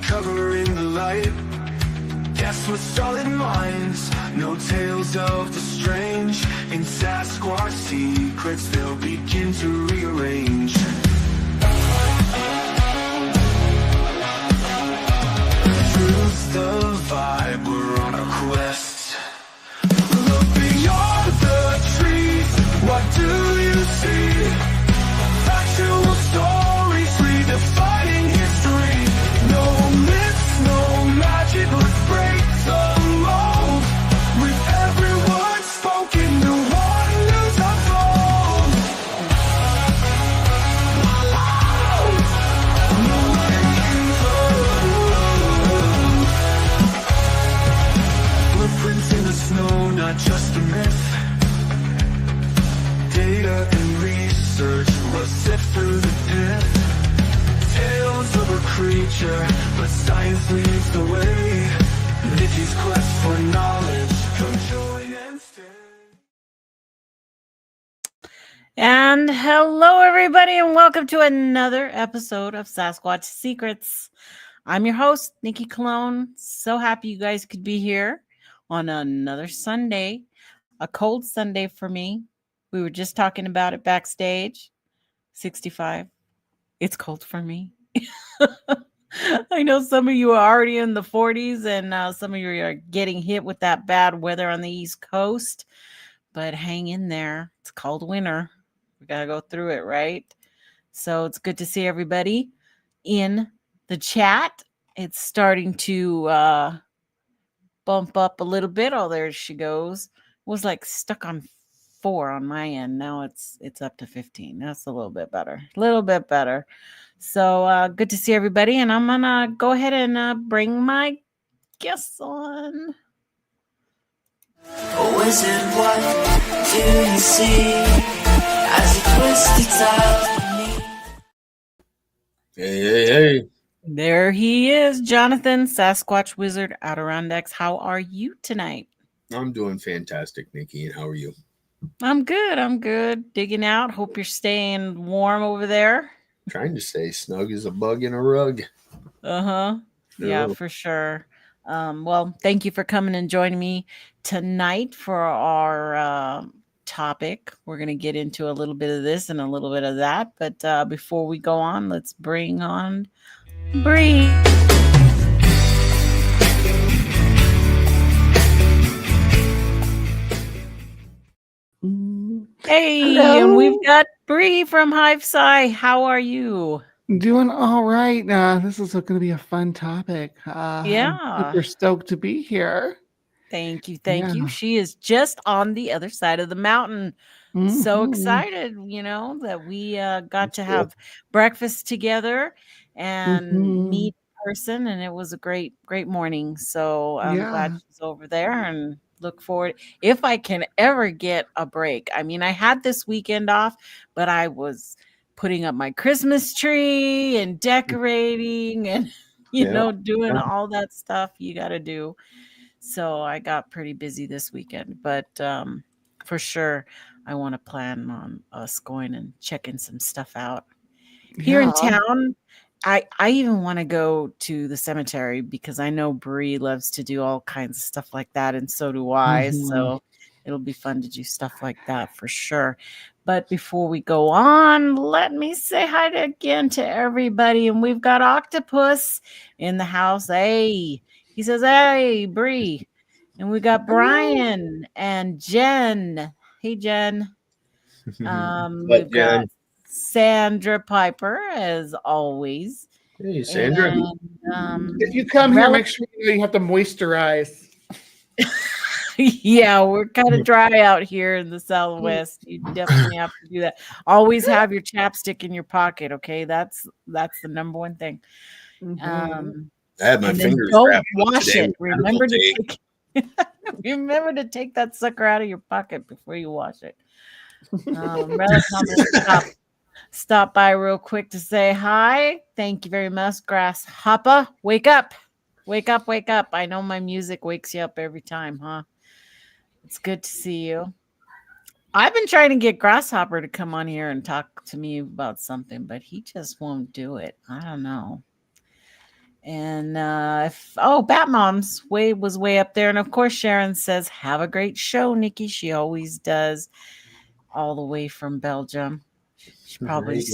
covering the light. Guess with solid minds, no tales of the strange. In Sasquatch Secrets, they'll begin to rearrange. Truth's the vibe, we're on a quest. Look beyond the trees, what do you see? Factual stories redefining history. No myths, no magic, let's break the mold. With every word spoken, the wonders unfold. Footprints in the snow, not just a myth. Data and research will sift through the pit. Tales of a creature, but science leads the way. Nikki's quest for knowledge, come join and stay. And hello, everybody, and welcome to another episode of Sasquatch Secrets. I'm your host, Nikki Colon. So happy you guys could be here on another Sunday, a cold Sunday for me. We were just talking about it backstage. 65. It's cold for me. I know some of you are already in the 40s, and some of you are getting hit with that bad weather on the East Coast. But hang in there. It's cold winter. We got to go through it, right? So it's good to see everybody in the chat. It's starting to bump up a little bit. Oh, there she goes. It was like stuck on 4 on my end. Now it's up to 15. That's a little bit better. So good to see everybody. And I'm going to go ahead and bring my guests on. Oh, wizard, what do you see as you twist its out? Hey. There he is, Jonathan, Sasquatch Wizard Adirondacks. How are you tonight? I'm doing fantastic, Nikki. And how are you? I'm good. Digging out. Hope you're staying warm over there. Trying to stay snug as a bug in a rug. Uh-huh. Yeah, for sure. Well, thank you for coming and joining me tonight for our topic. We're going to get into a little bit of this and a little bit of that. But before we go on, let's bring on Bree. Hey, hello. And we've got Bree from HiveSci. How are you? Doing all right. This is going to be a fun topic. Yeah. I'm super stoked to be here. Thank you. She is just on the other side of the mountain. So excited, that we got to have breakfast together and meet in person, and it was a great morning. So I'm glad she's over there and look forward if I can ever get a break. I mean, I had this weekend off, but I was putting up my Christmas tree and decorating and doing all that stuff you got to do. So I got pretty busy this weekend, but for sure I want to plan on us going and checking some stuff out here in town. I even want to go to the cemetery because I know Bree loves to do all kinds of stuff like that, and so do I. So it'll be fun to do stuff like that for sure. But before we go on, let me say hi again to everybody. And we've got Octopus in the house. Hey, he says, hey, Bree. And we got Brian and Jen. Hey, Jen. We've got Sandra Piper, as always. Hey, Sandra. And, if you come here, make sure you have to moisturize. Yeah, we're kind of dry out here in the Southwest. You definitely have to do that. Always have your chapstick in your pocket, okay? That's the number one thing. I had my fingers don't wrapped wash today. it. Remember to take that sucker out of your pocket before you wash it. Stop by real quick to say hi. Thank you very much, Grasshopper. Wake up. I know my music wakes you up every time, huh? It's good to see you. I've been trying to get Grasshopper to come on here and talk to me about something, but he just won't do it. I don't know. And Bat Mom's was way up there. And of course, Sharon says, have a great show, Nikki. She always does, all the way from Belgium. She's probably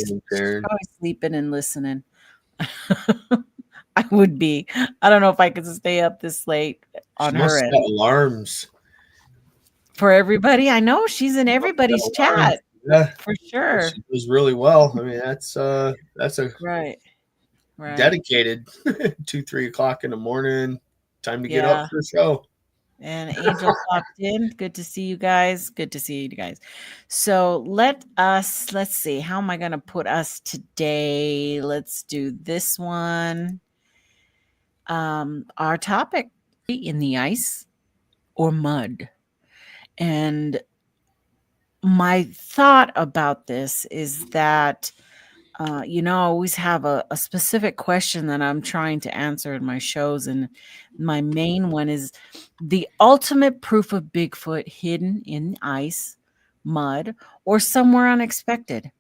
sleeping and listening. I would be. I don't know if I could stay up this late on her end. Alarms for everybody. I know she's in everybody's chat. Yeah, for sure. She does really well. I mean, that's a right. dedicated 2-3 o'clock in the morning. Time to get up for the show. And Angel popped in. Good to see you guys. So let's see. How am I going to put us today? Let's do this one. Our topic, in the ice or mud. And my thought about this is that, I always have a specific question that I'm trying to answer in my shows. And my main one is the ultimate proof of Bigfoot hidden in ice, mud, or somewhere unexpected.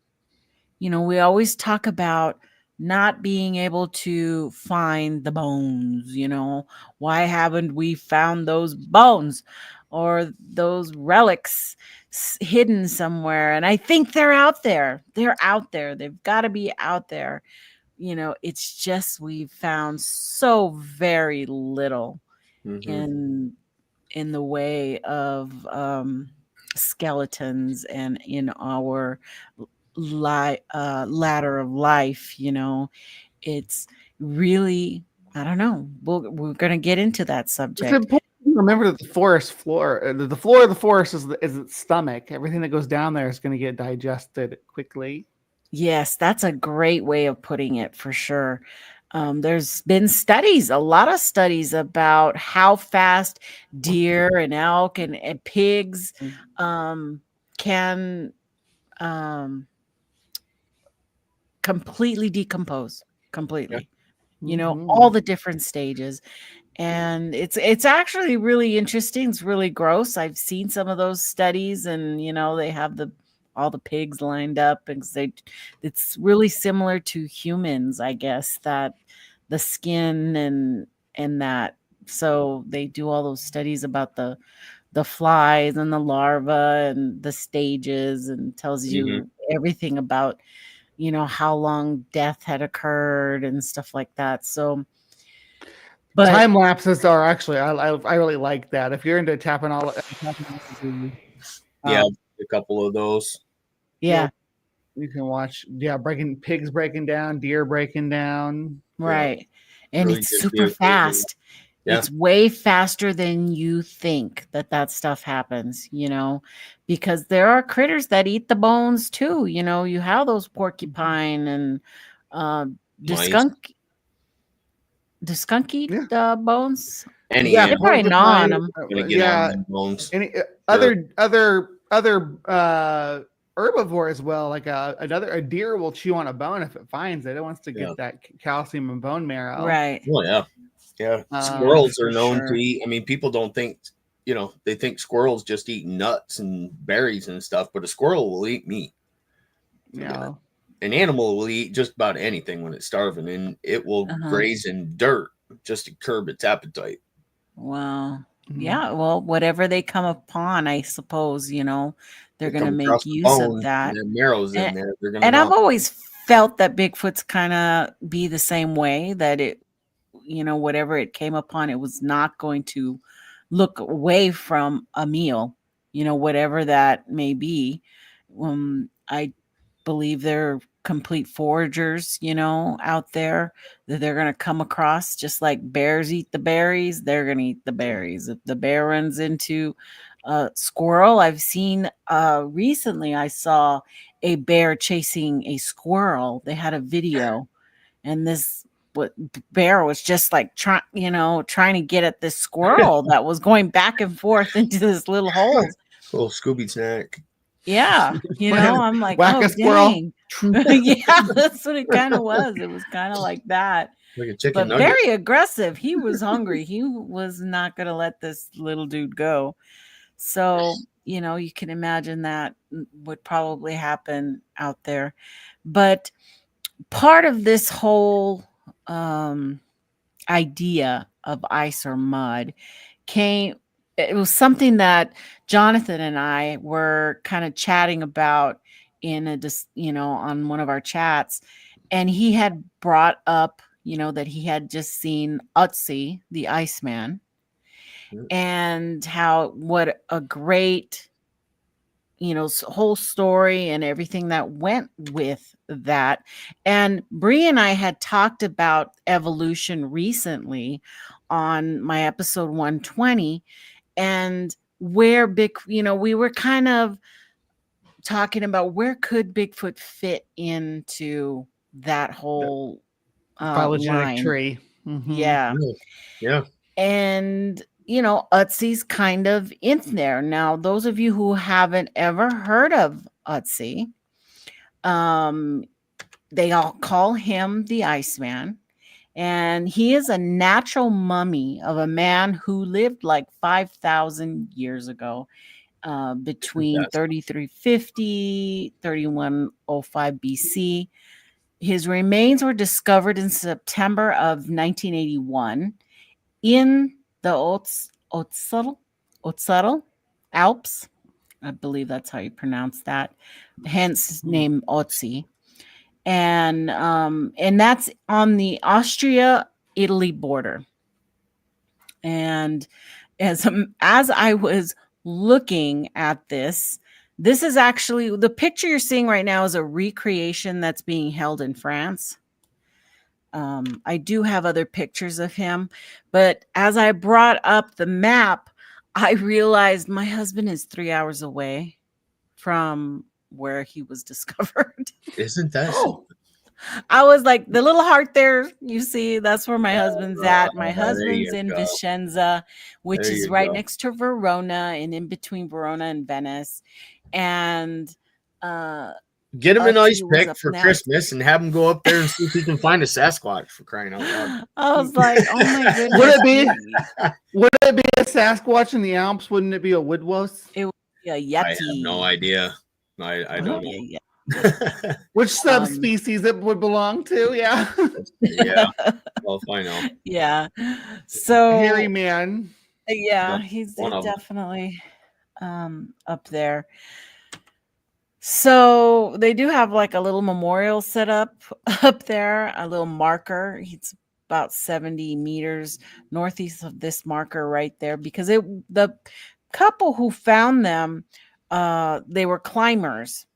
We always talk about not being able to find the bones. Why haven't we found those bones or those relics hidden somewhere? And I think they're out there. They've got to be out there. It's just we've found so very little in the way of skeletons and in our ladder of life. It's really, I don't know. We're going to get into that subject. It's important to remember that the forest floor, the floor of the forest is its stomach. Everything that goes down there is going to get digested quickly. Yes, that's a great way of putting it, for sure. There's been a lot of studies about how fast deer and elk and pigs can completely decompose. All the different stages. And it's actually really interesting. It's really gross. I've seen some of those studies, and they have all the pigs lined up, and it's really similar to humans, I guess, that the skin and that. So they do all those studies about the flies and the larvae and the stages, and tells you everything about how long death had occurred and stuff like that. So, but time lapses are actually, I really like that. If you're into tapping all, a couple of those. Yeah, you can watch. Pigs breaking down, deer breaking down. Right, and really it's super fast. Yeah. It's way faster than you think that stuff happens, because there are critters that eat the bones too. You have those porcupine and skunk eat bones. They're probably gnaw on them. On bones. Any other herbivore as well. Like a deer will chew on a bone if it finds it. It wants to get that calcium and bone marrow. Right. Oh yeah. Yeah, squirrels are known to eat. I mean, people don't think, they think squirrels just eat nuts and berries and stuff, but a squirrel will eat meat. Yeah. An animal will eat just about anything when it's starving, and it will graze in dirt just to curb its appetite. Wow. Yeah, well, whatever they come upon, I suppose, they're going to make use of that. And marrow's in there. They're gonna I've always felt that Bigfoot's kind of be the same way, that it, whatever it came upon, it was not going to look away from a meal, whatever that may be. I believe they're complete foragers, out there, that they're going to come across, just like bears eat the berries. They're going to eat the berries. If the bear runs into a squirrel, I've seen recently, I saw a bear chasing a squirrel. They had a video, and this bear was just like trying to get at this squirrel that was going back and forth into this little hole. Little Scooby snack. Yeah, I'm like, whack a squirrel. Yeah, that's what it kind of was. It was kind of like that. Like a chicken nugget. Very aggressive. He was hungry. He was not going to let this little dude go. So, you can imagine that would probably happen out there. But part of this whole idea of ice or mud came. It was something that Jonathan and I were kind of chatting about in on one of our chats, and he had brought up, that he had just seen Ötzi, the Iceman, and what a great, whole story and everything that went with that. And Bree and I had talked about evolution recently on my episode 120, and where we were kind of talking about where could Bigfoot fit into that whole phylogenetic line. tree. Yeah. Yeah. And Ötzi's kind of in there. Now, those of you who haven't ever heard of Ötzi, they all call him the Iceman. And he is a natural mummy of a man who lived like 5,000 years ago, between 3350, 3105 BC. His remains were discovered in September of 1981 in the Ötztal Alps. I believe that's how you pronounce that. Hence name Ötzi. And that's on the Austria-Italy border. And as I was looking at this is actually, the picture you're seeing right now is a recreation that's being held in France. I do have other pictures of him, but as I brought up the map, I realized my husband is 3 hours away from where he was discovered. Isn't that? I was like, the little heart there, you see, that's where my husband's at. My husband's in Vicenza, which is right next to Verona and in between Verona and Venice. And get him an ice pick for Christmas and have him go up there and see if he can find a Sasquatch, for crying out loud. I was like, oh my goodness. Would it be a Sasquatch in the Alps? Wouldn't it be a woodwose? It would be a Yeti. I have no idea. I don't know. Which subspecies it would belong to? Yeah. Yeah. Well, I know. Yeah. So hairy man. Yeah, he's definitely up there. So they do have like a little memorial set up there, a little marker. It's about 70 meters northeast of this marker right there, because the couple who found them, they were climbers.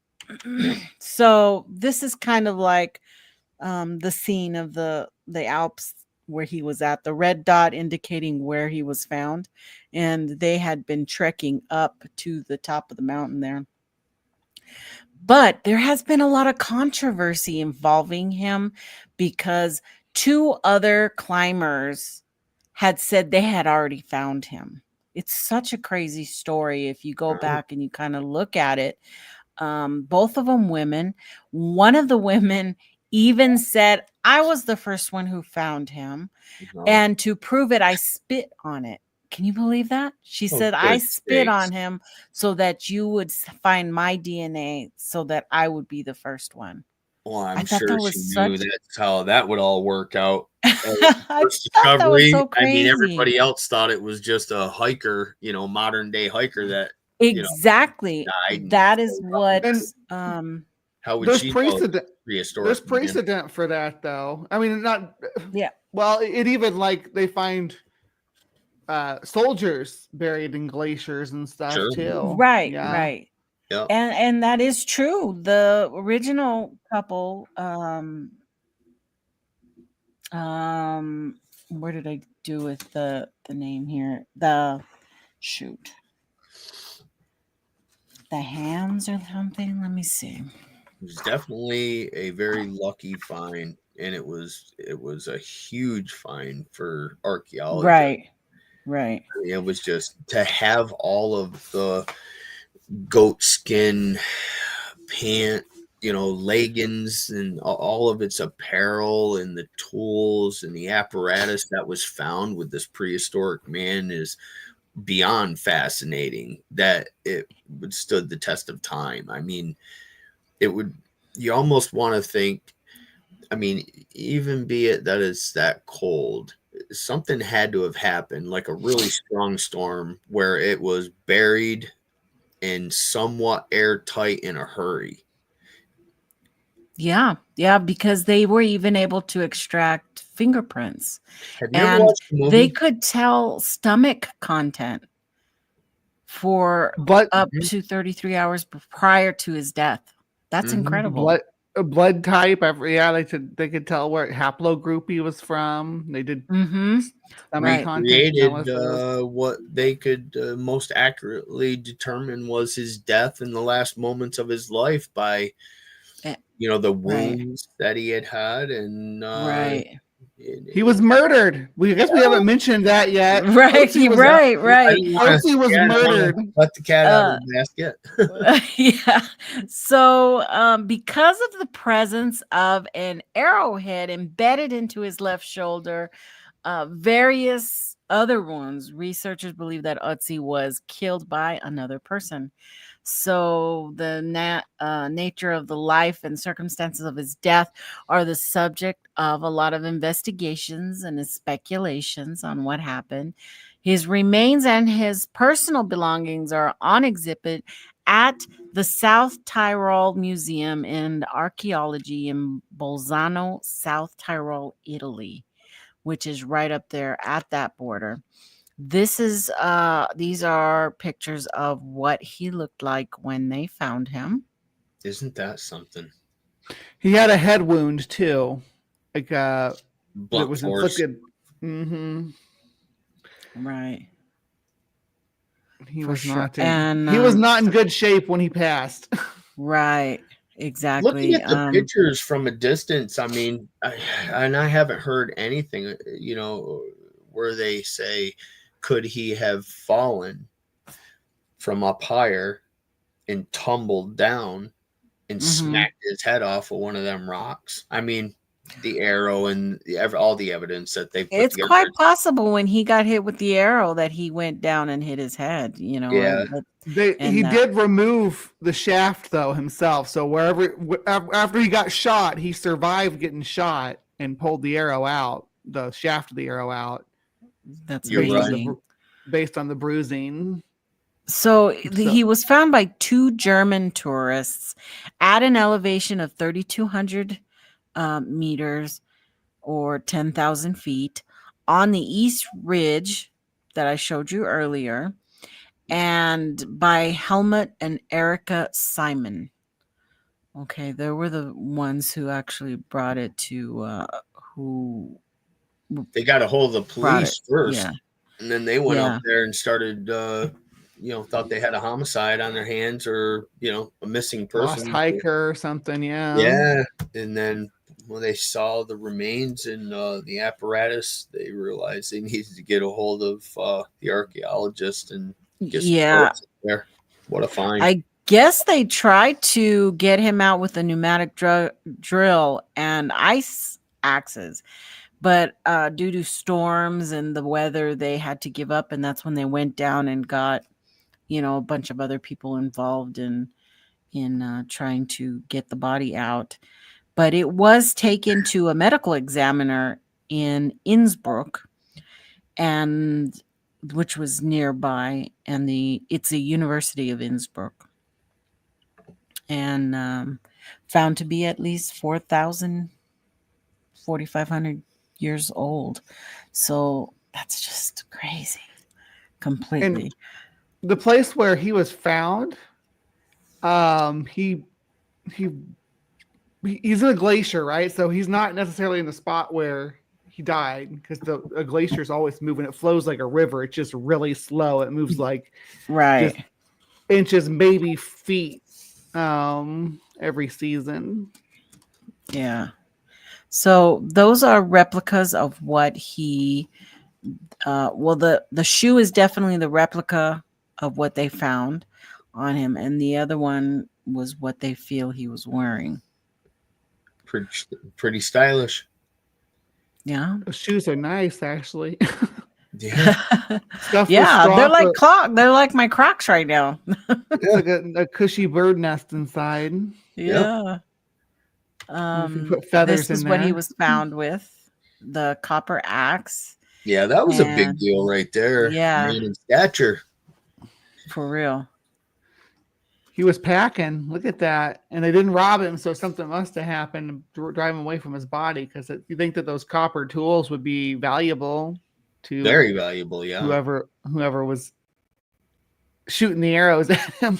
So this is kind of like the scene of the Alps where he was at, the red dot indicating where he was found, and they had been trekking up to the top of the mountain there. But there has been a lot of controversy involving him, because 2 other climbers had said they had already found him. It's such a crazy story if you go back and you kind of look at it. Both of them women. One of the women even said, I was the first one who found him. And to prove it, I spit on it. Can you believe that? She said, I spit on him so that you would find my DNA so that I would be the first one. Well, I'm sure she knew that's how that would all work out. First discovery. That was so crazy. I mean, everybody else thought it was just a hiker, modern day hiker that exactly. That is what. How would she know prehistoric? There's precedent for that, though. I mean, not. Yeah. Well, it even they find soldiers buried in glaciers and stuff too. Right. Yeah. Right. Yeah. And that is true. The original couple. Where did I do with the name here? The hands or something. Let me see. It was definitely a very lucky find, and it was a huge find for archaeology. Right. It was just to have all of the goat skin pant, leggings and all of its apparel and the tools and the apparatus that was found with this prehistoric man is beyond fascinating, that it would stood the test of time. I mean, you almost want to think, I mean, even be it that it's that cold something had to have happened, like a really strong storm where it was buried and somewhat airtight in a hurry. Yeah, because they were even able to extract fingerprints. Have you ever And watched the they movie? could tell stomach content for Blood, up to 33 hours prior to his death. That's incredible. blood type. They could tell where haplogroup he was from. They did stomach Right. content Created analysis. what they could most accurately determine was his death in the last moments of his life by, the wounds that he had, and Right. He was murdered. I guess we haven't mentioned that yet. Right. Otzi was, Right. Otzi was murdered. Let the cat out of the basket. Yeah. So, because of the presence of an arrowhead embedded into his left shoulder, various other wounds, researchers believe that Otzi was killed by another person. So the nature of the life and circumstances of his death are the subject of a lot of investigations and speculations on what happened. His remains and his personal belongings are on exhibit at the South Tyrol Museum and Archaeology in Bolzano, South Tyrol, Italy, which is right up there at that border. These are pictures of what he looked like when they found him. Isn't that something? He had a head wound too, like that was force. inflicted. Mm-hmm. Right. He For was sure. not in. And he was not in good shape when he passed. Right. Exactly. Looking at the pictures from a distance, I mean, I haven't heard anything, where they say, could he have fallen from up higher and tumbled down and smacked his head off of one of them rocks? I mean, the arrow and all the evidence that they put it's together. quite possible when he got hit with the arrow that he went down and hit his head, Yeah. He did remove the shaft though himself. So after he got shot, he survived getting shot and pulled the arrow out, the shaft of the arrow out. That's based on the bruising. So he was found by two German tourists at an elevation of 3,200 meters or 10,000 feet on the East Ridge that I showed you earlier, and by Helmut and Erica Simon. Okay, they were the ones who actually brought it to who they got a hold of the police first. Yeah. And then they went up there and started, thought they had a homicide on their hands or, a missing person. Lost hiker or something, yeah. Yeah. And then when they saw the remains in the apparatus, they realized they needed to get a hold of the archaeologist and get some there. What a find. I guess they tried to get him out with a pneumatic drill and ice axes. But due to storms and the weather, they had to give up. And that's when they went down and got, a bunch of other people involved in trying to get the body out. But it was taken to a medical examiner in Innsbruck, which was nearby. And it's a University of Innsbruck. And found to be at least 4,500 years old. So that's just crazy. Completely. And the place where he was found, he's in a glacier, right? So he's not necessarily in the spot where he died, because a glacier is always moving. It flows like a river. It's just really slow. It moves like just inches, maybe feet, every season. Yeah. So those are replicas of what he, the shoe is definitely the replica of what they found on him. And the other one was what they feel he was wearing. Pretty stylish. Yeah. Those shoes are nice, actually. Yeah. They're like my Crocs right now. It's like a cushy bird nest inside. Yeah. You put feathers this is in what there. he was found with: the copper axe Yeah, that was a big deal right there. Yeah. Man in stature. For real. He was packing. Look at that. And they didn't rob him, so something must have happened to drive him away from his body, because you think that those copper tools would be valuable to very valuable, yeah. Whoever was shooting the arrows at him.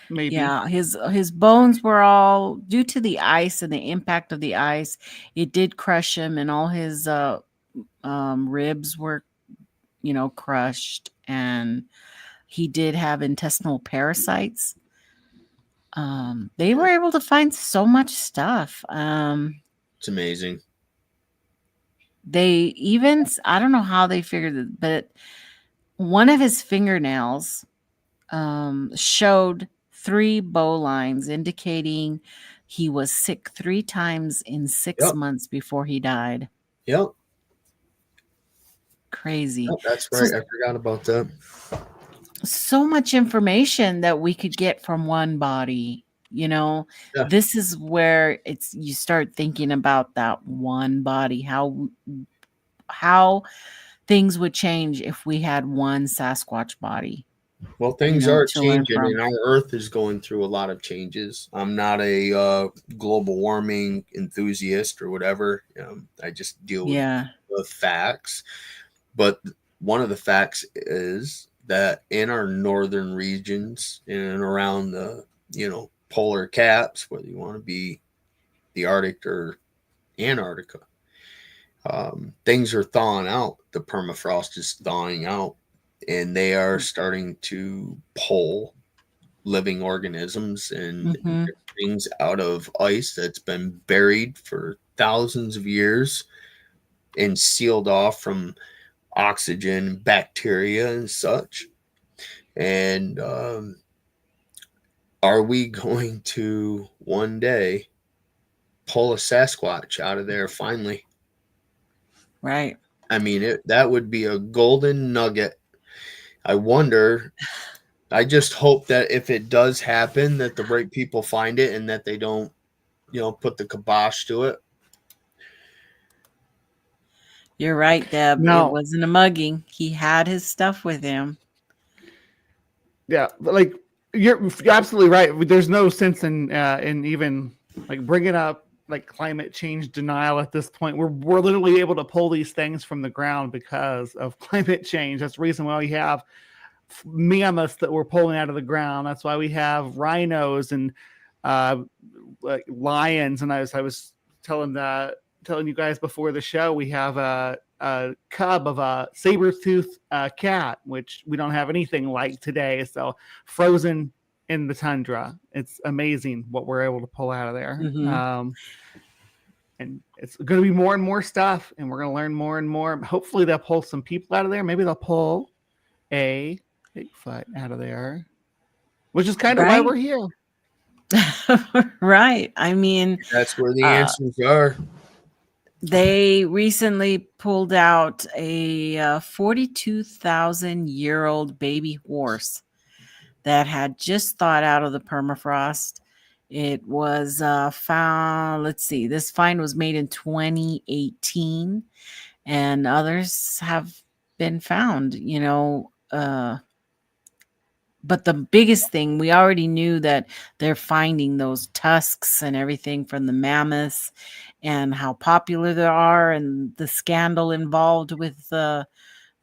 Maybe. Yeah, his bones were all, due to the ice and the impact of the ice, it did crush him, and all his ribs were, crushed, and he did have intestinal parasites. They were able to find so much stuff. It's amazing. They even, I don't know how they figured it, but one of his fingernails showed 3 bow lines, indicating he was sick 3 times in 6 months before he died. Yep. Crazy. Yep, that's right. I forgot about that. So much information that we could get from one body. This is where you start thinking about that one body, how things would change if we had one Sasquatch body. Well, things are changing, and our Earth is going through a lot of changes. I'm not a global warming enthusiast or whatever. I just deal with facts. But one of the facts is that in our northern regions and around the, polar caps, whether you want to be the Arctic or Antarctica, things are thawing out. The permafrost is thawing out. And they are starting to pull living organisms and things out of ice that's been buried for thousands of years and sealed off from oxygen, bacteria, and such. And are we going to one day pull a Sasquatch out of there finally? Right. I mean, that would be a golden nugget. I wonder, I just hope that if it does happen, that the right people find it and that they don't, put the kibosh to it. You're right, Deb. No. It wasn't a mugging. He had his stuff with him. Yeah, like you're absolutely right. There's no sense in even like bringing up like climate change denial at this point. We're literally able to pull these things from the ground because of climate change. That's the reason why we have mammoths that we're pulling out of the ground. That's why we have rhinos and like lions. And I was telling you guys before the show, we have a cub of a saber-toothed cat, which we don't have anything like today. So frozen in the tundra. It's amazing what we're able to pull out of there. And it's going to be more and more stuff, and we're going to learn more and more. Hopefully they'll pull some people out of there. Maybe they'll pull a Bigfoot out of there, which is kind of why we're here. Right. I mean, that's where the answers are. They recently pulled out a 42,000-year-old baby horse that had just thawed out of the permafrost. It was found, let's see, this find was made in 2018, and others have been found, but the biggest thing, we already knew that they're finding those tusks and everything from the mammoths and how popular they are and the scandal involved with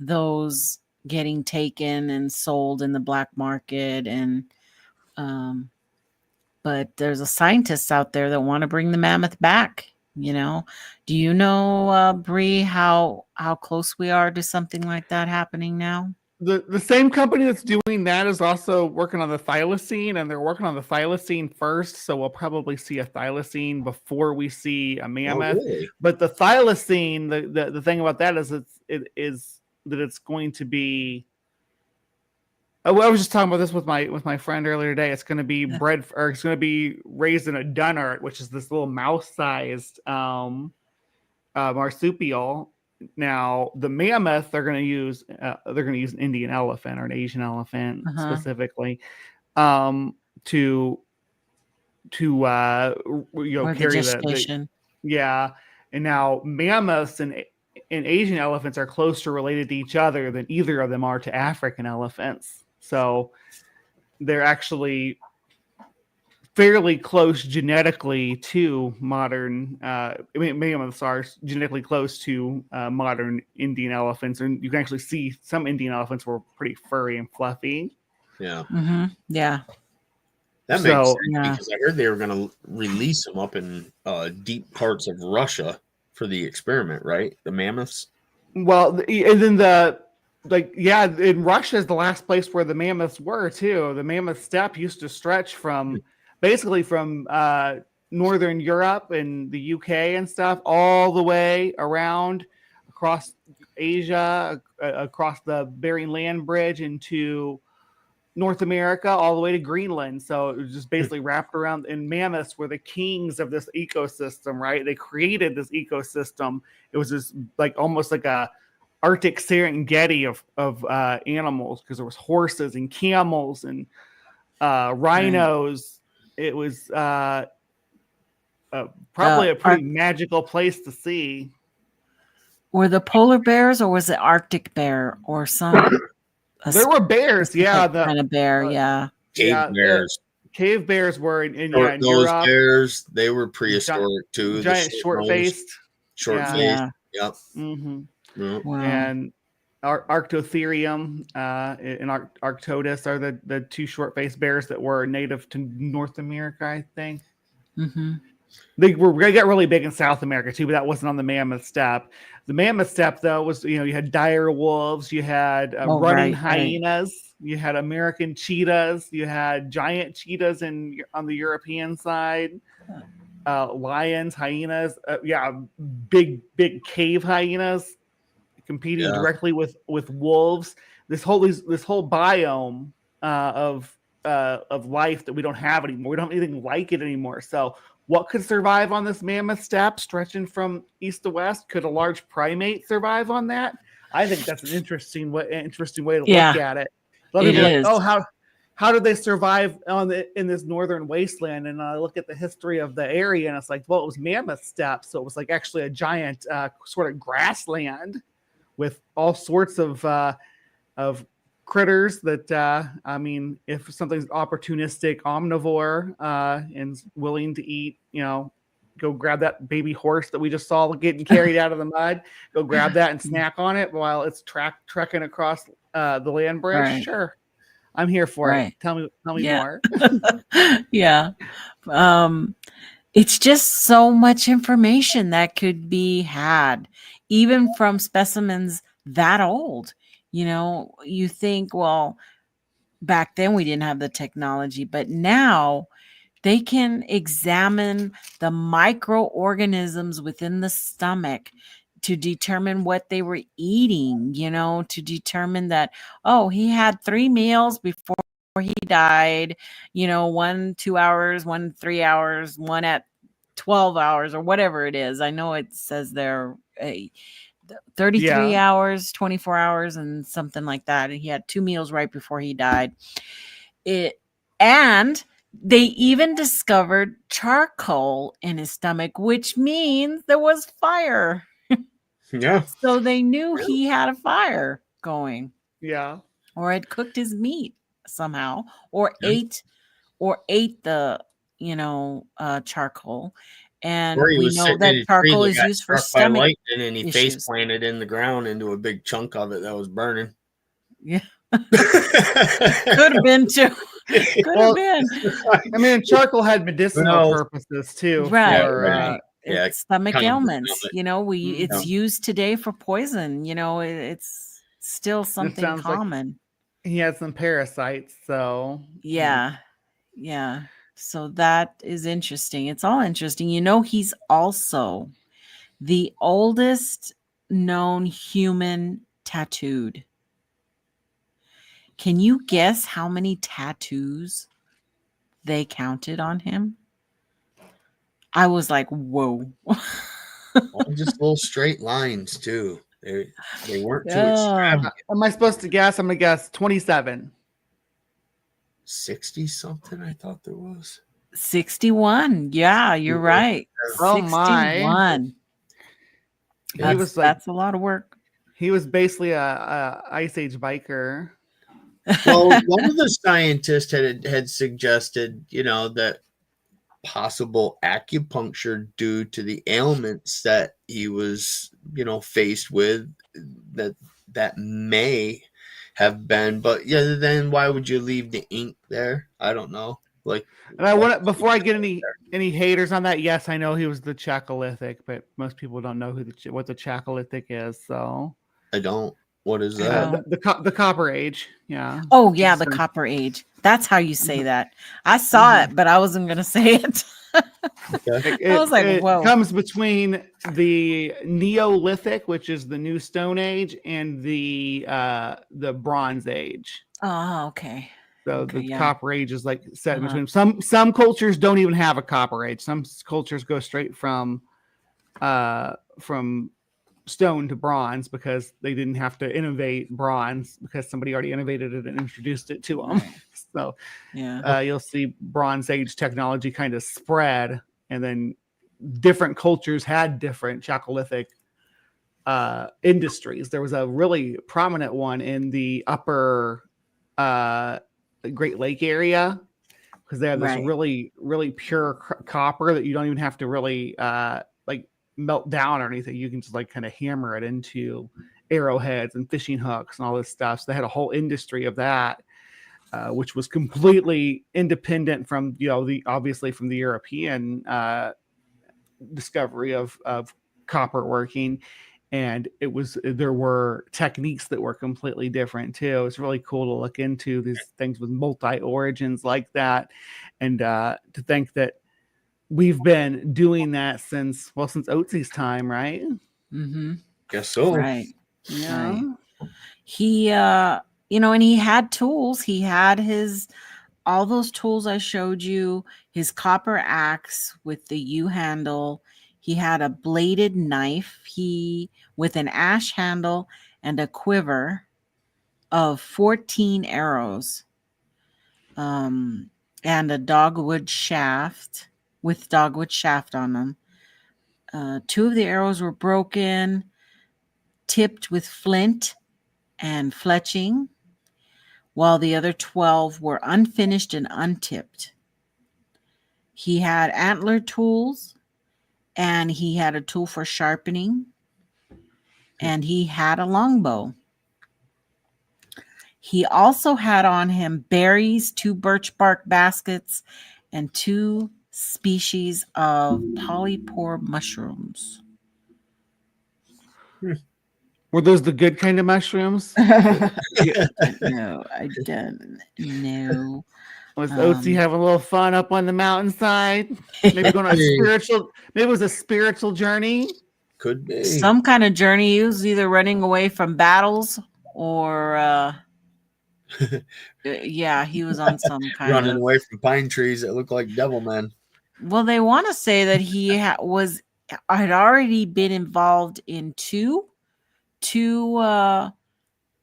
those getting taken and sold in the black market. And but there's a scientists out there that want to bring the mammoth back. Do you know, Bree, how close we are to something like that happening now? The same company that's doing that is also working on the thylacine, and they're working on the thylacine first. So we'll probably see a thylacine before we see a mammoth. Oh, really? But the thylacine, the thing about that is it's going to be. Oh, I was just talking about this with my friend earlier today. It's going to be bred, or it's going to be raised in a dunnart, which is this little mouse-sized marsupial. Now, the mammoth they're going to use an Indian elephant or an Asian elephant specifically to carry the yeah. And now mammoths and Asian elephants are closer related to each other than either of them are to African elephants. So they're actually fairly close genetically to modern, mammoths are genetically close to modern Indian elephants. And you can actually see some Indian elephants were pretty furry and fluffy. Yeah. Mm-hmm. Yeah. That makes sense because I heard they were going to release them up in deep parts of Russia for the experiment, right? The mammoths. Well, and then in Russia is the last place where the mammoths were too. The mammoth steppe used to stretch from Northern Europe and the UK and stuff all the way around across Asia, across the Bering Land Bridge into North America, all the way to Greenland. So it was just basically wrapped around, and mammoths were the kings of this ecosystem, right? They created this ecosystem. It was just almost like a Arctic Serengeti of animals, because there was horses and camels and rhinos. It was probably a pretty magical place to see. Were the polar bears, or was it Arctic bear, or some? There were bears, kind of bear, Cave bears. Cave bears were in those Europe. Bears, they were prehistoric too. Giant short-faced. Short-faced. Yep. Mm-hmm. Yep. Wow. And Arctotherium and Arctodus are the two short-faced bears that were native to North America, I think. Mm-hmm. They got really big in South America too, but that wasn't on the mammoth steppe. The mammoth steppe, though, was, you had dire wolves, you had running hyenas, you had American cheetahs, you had giant cheetahs on the European side, lions, hyenas, big cave hyenas competing directly with wolves. This whole biome of life that we don't have anymore. We don't have anything like it anymore. So what could survive on this mammoth steppe stretching from east to west? Could a large primate survive on that? I think that's an interesting way to look at it. A lot of people are like, how did they survive in this northern wasteland? And I look at the history of the area, and it's like, well, it was mammoth steppe, so it was actually a giant sort of grassland with all sorts of critters that if something's opportunistic omnivore and willing to eat, go grab that baby horse that we just saw getting carried out of the mud, go grab that and snack on it while it's trekking across the land bridge. Right. Sure, I'm here for it. Tell me more. It's just so much information that could be had, even from specimens that old. You think, well, back then we didn't have the technology, but now they can examine the microorganisms within the stomach to determine what they were eating, to determine that, he had 3 meals before he died, 1 2 hours, 1 3 hours, 1 at 12 hours, or whatever it is. I know it says there 33 hours, 24 hours, and something like that. And he had 2 meals right before he died. And they even discovered charcoal in his stomach, which means there was fire. Yeah. So they knew he had a fire going. Yeah. Or had cooked his meat somehow, or ate the charcoal. And we know that charcoal is used for stomach and he face planted in the ground into a big chunk of it that was burning. Yeah. Could have been too. Could have been. Charcoal had medicinal purposes too. Right. It's stomach ailments. It's used today for poison. It's still something common. He had some parasites, so yeah. So that is interesting. It's all interesting. He's also the oldest known human tattooed. Can you guess how many tattoos they counted on him? I was like, whoa. Just little straight lines, too. They weren't too extravagant. Am I supposed to guess? I'm going to guess 27. 60 something, I thought there was 61. Yeah, you're right. Oh 61. That's a lot of work. He was basically a Ice Age biker. Well, one of the scientists had suggested, that possible acupuncture due to the ailments that he was, faced with, that may have been. But yeah, then why would you leave the ink there? I don't know. And I want to, before I get any haters on that, yes, I know he was the Chalcolithic, but most people don't know what the Chalcolithic is. So I don't. What is that? The Copper Age. Yeah. Oh yeah, the Copper Age. That's how you say that. I saw it, but I wasn't going to say it. I was like, whoa. It comes between the Neolithic, which is the New Stone Age, and the Bronze Age. Oh, okay. So the Copper Age is like set in between. Some cultures don't even have a Copper Age. Some cultures go straight from stone to bronze because they didn't have to innovate bronze because somebody already innovated it and introduced it to them. Right. So you'll see Bronze Age technology kind of spread, and then different cultures had different Chalcolithic industries. There was a really prominent one in the upper Great Lake area because they have this really, really pure copper that you don't even have to really melt down or anything. You can just kind of hammer it into arrowheads and fishing hooks and all this stuff. So they had a whole industry of that, which was completely independent from obviously from the European discovery of copper working. And there were techniques that were completely different too. It's really cool to look into these things with multi origins like that, and to think that we've been doing that since Oatsy's time, right? Mm-hmm. Guess so. Right. Yeah. Right. He, and he had tools. He had all those tools I showed you, his copper axe with the U handle. He had a bladed knife, with an ash handle and a quiver of 14 arrows, and a dogwood shaft with dogwood shaft on them. 2 of the arrows were broken, tipped with flint and fletching, while the other 12 were unfinished and untipped. He had antler tools, and he had a tool for sharpening, and he had a longbow. He also had on him berries, 2 birch bark baskets, and 2 species of polypore mushrooms. Were those the good kind of mushrooms? No, I don't know. Was Oatsy having a little fun up on the mountainside? Maybe going on maybe it was a spiritual journey. Could be some kind of journey. He was either running away from battles or he was on some kind running away from pine trees that look like devil men. Well, they want to say that he had already been involved in two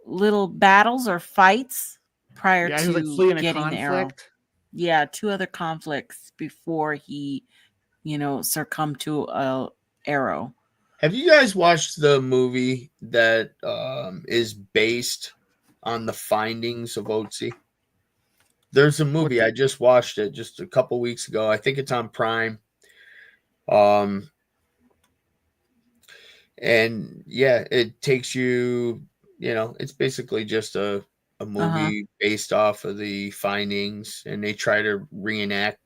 little battles or fights prior to he was fleeing getting a the arrow. Yeah, 2 other conflicts before he, succumbed to a arrow. Have you guys watched the movie that is based on the findings of Oatsy? There's a movie. I just watched it just a couple weeks ago. I think it's on Prime. And it takes you, it's basically just a movie based off of the findings, and they try to reenact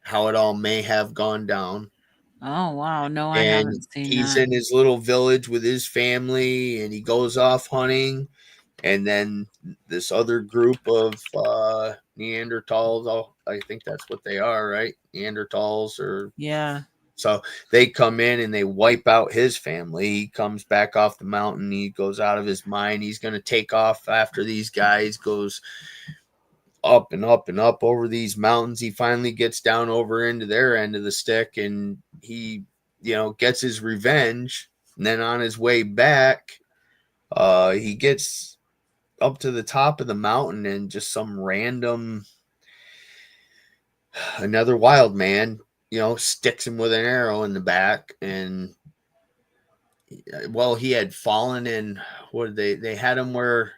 how it all may have gone down. Oh, wow. No, I haven't seen that. He's in his little village with his family, and he goes off hunting. And then this other group of Neanderthals, I think that's what they are, right? Neanderthals So they come in and they wipe out his family. He comes back off the mountain. He goes out of his mind. He's going to take off after these guys, goes up and up and up over these mountains. He finally gets down over into their end of the stick, and he, gets his revenge. And then on his way back, he gets up to the top of the mountain, and just some another wild man, sticks him with an arrow in the back, and well, he had fallen in. What did they had him where?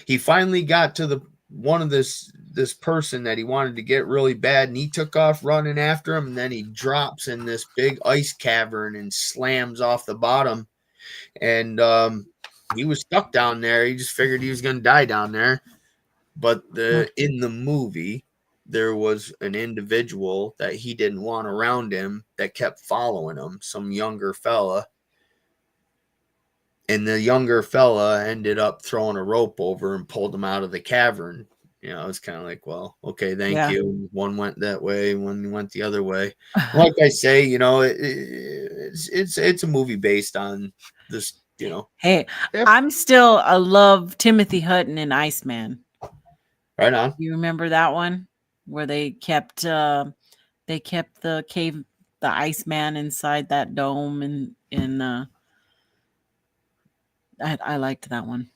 He finally got to the one of this person that he wanted to get really bad, and he took off running after him, and then he drops in this big ice cavern and slams off the bottom, and he was stuck down there. He just figured he was going to die down there. But in the movie, there was an individual that he didn't want around him that kept following him, some younger fella. And the younger fella ended up throwing a rope over and pulled him out of the cavern. You know, it's kind of like, well, okay, thank you. One went that way, one went the other way. Like I say, you know, it's a movie based on this, you know. Hey, I'm still love Timothy Hutton and Iceman. Right on. You remember that one where they kept the Iceman inside that dome, and I liked that one.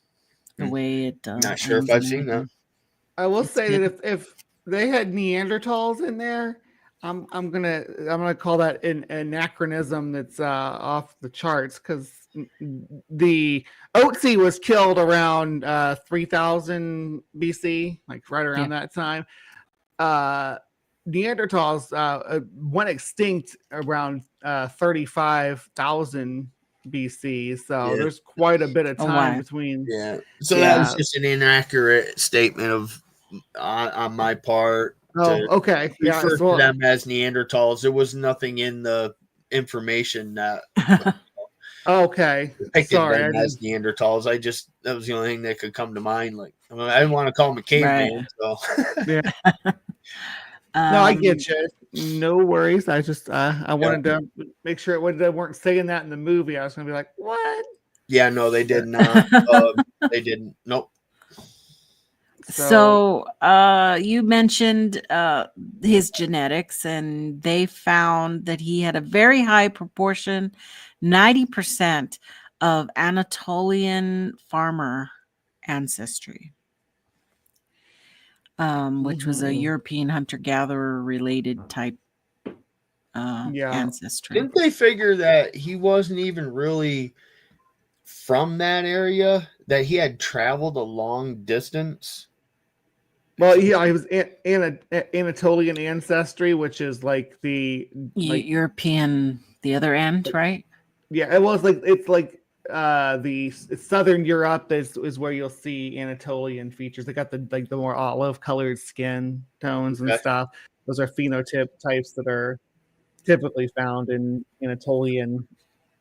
The way it. Not sure if I've seen that. I will say that if they had Neanderthals in there, I'm gonna call that an anachronism that's off the charts, because the Otzi was killed around 3000 BC, like right around that time. Neanderthals went extinct around 35,000 BC, so there's quite a bit of time between. So that was just an inaccurate statement of on my part. Okay. Refer to them as Neanderthals. There was nothing in the information that. Okay. Sorry, them as Neanderthals. That was the only thing that could come to mind. Like, I didn't want to call them a caveman. So. No, I get you. No worries. I just I wanted to make sure they weren't saying that in the movie. I was gonna be like, what? Yeah, no, they did not. They didn't. Nope. So you mentioned his genetics, and they found that he had a very high proportion, 90% of Anatolian farmer ancestry. Which was a European hunter-gatherer related type ancestry. Didn't they figure that he wasn't even really from that area, that he had traveled a long distance? Well, he was Anatolian ancestry, which is like the European, the other end, right? Yeah, it's like the Southern Europe is where you'll see Anatolian features. They got the more olive colored skin tones and stuff. Those are phenotype types that are typically found in Anatolian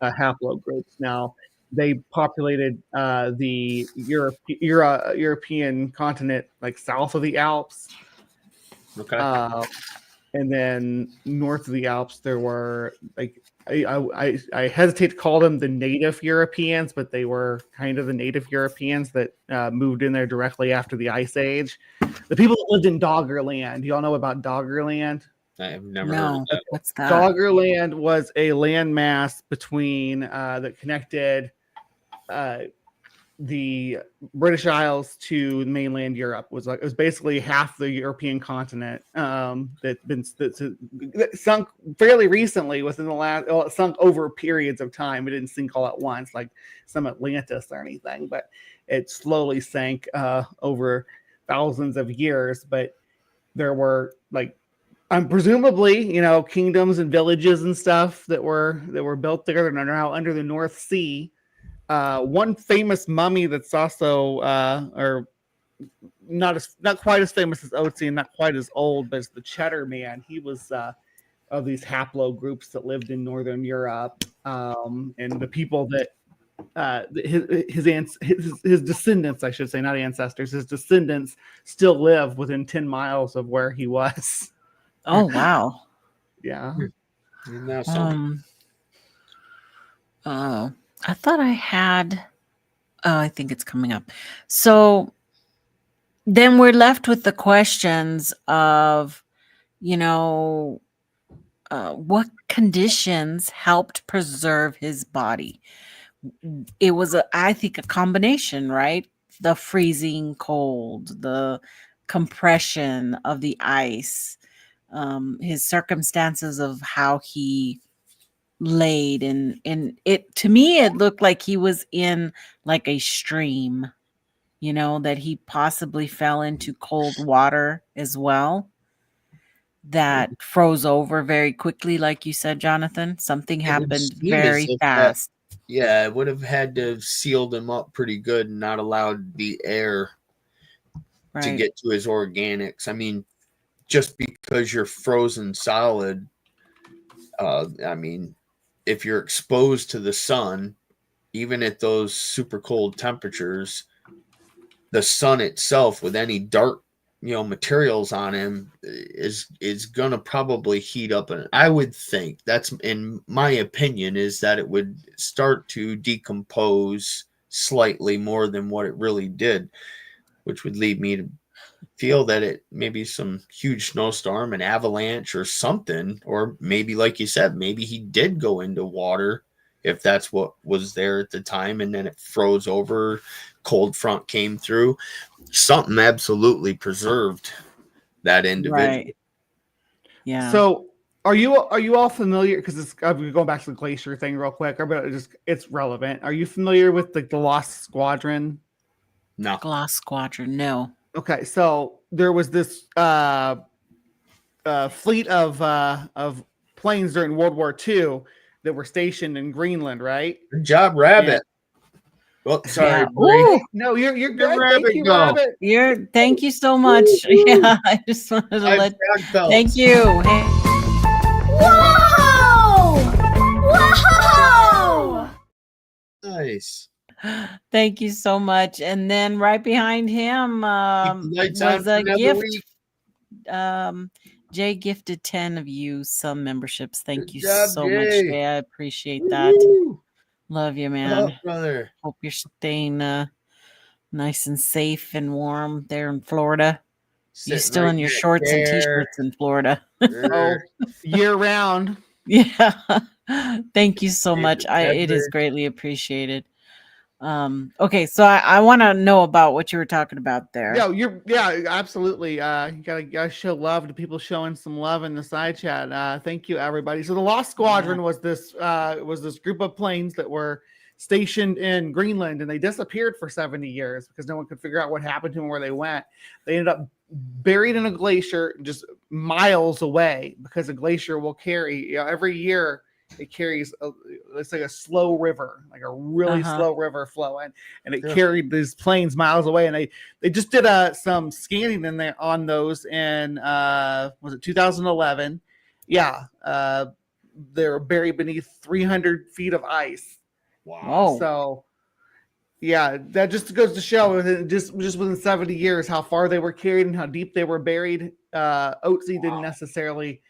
haplogroups. Now, they populated the European continent, like south of the Alps. Okay. And then north of the Alps, there were like I hesitate to call them the native Europeans, but they were kind of the native Europeans that moved in there directly after the Ice Age. The people that lived in Doggerland. Do y'all know about Doggerland? I have never heard of that. What's that? Doggerland was a landmass between that connected the British Isles to mainland Europe. It was basically half the European continent that sunk fairly recently within the last. Well, it sunk over periods of time. It didn't sink all at once like some Atlantis or anything, but it slowly sank over thousands of years. But there were presumably, kingdoms and villages and stuff that were built there and are now under the North Sea. One famous mummy that's also, or not quite as famous as Otzi and not quite as old, but it's the Cheddar Man. He was of these haplogroups that lived in Northern Europe, and the people that his descendants, I should say, not ancestors, his descendants still live within 10 miles of where he was. Oh, wow. Yeah. I thought I had. Oh, I think it's coming up. So then we're left with the questions of, what conditions helped preserve his body? It was, I think, a combination, right? The freezing cold, the compression of the ice, his circumstances of how he laid, and it, to me, it looked like he was in like a stream, that he possibly fell into cold water as well, that froze over very quickly, like you said, Jonathan. Something happened very fast. Yeah, it would have had to have sealed him up pretty good and not allowed the air to get to his organics. I mean, just because you're frozen solid, I mean, if you're exposed to the sun, even at those super cold temperatures, the sun itself with any dark, materials on him is gonna probably heat up. And I would think, that's in my opinion, is that it would start to decompose slightly more than what it really did, which would lead me to feel that it maybe some huge snowstorm, an avalanche or something, or maybe, like you said, maybe he did go into water, if that's what was there at the time, and then it froze over, cold front came through, something absolutely preserved that individual. Right. Yeah. So are you all familiar, because I'm going back to the glacier thing real quick, but it's relevant. Are you familiar with the Lost Squadron? No. Lost Squadron, no. Okay, so there was this fleet of planes during World War II that were stationed in Greenland, right? Good job, Rabbit. Well, sorry, no, you're good. Thank you, Rabbit. Thank you so much. Yeah, I just wanted to thank you. Whoa! Whoa! Nice. Thank you so much. And then right behind him was a gift. Jay gifted 10 of you some memberships. Thank you so much, Jay. I appreciate that. Love you, man. Oh, brother. Hope you're staying nice and safe and warm there in Florida. You still in your shorts and t-shirts in Florida? Oh, year round. Yeah. Thank you so much. It is greatly appreciated. Okay, so I want to know about what you were talking about there. Yeah, absolutely. You gotta show love to people showing some love in the side chat. Thank you, everybody. So the Lost Squadron was this group of planes that were stationed in Greenland, and they disappeared for 70 years because no one could figure out what happened to them, where they went. They ended up buried in a glacier just miles away, because a glacier will carry, every year it carries it's like a slow river, like a really slow river flowing, and it carried these planes miles away. And they just did some scanning in there on those in was it 2011? Yeah, they were buried beneath 300 feet of ice. Wow. So yeah, that just goes to show just within 70 years how far they were carried and how deep they were buried. Otzi didn't necessarily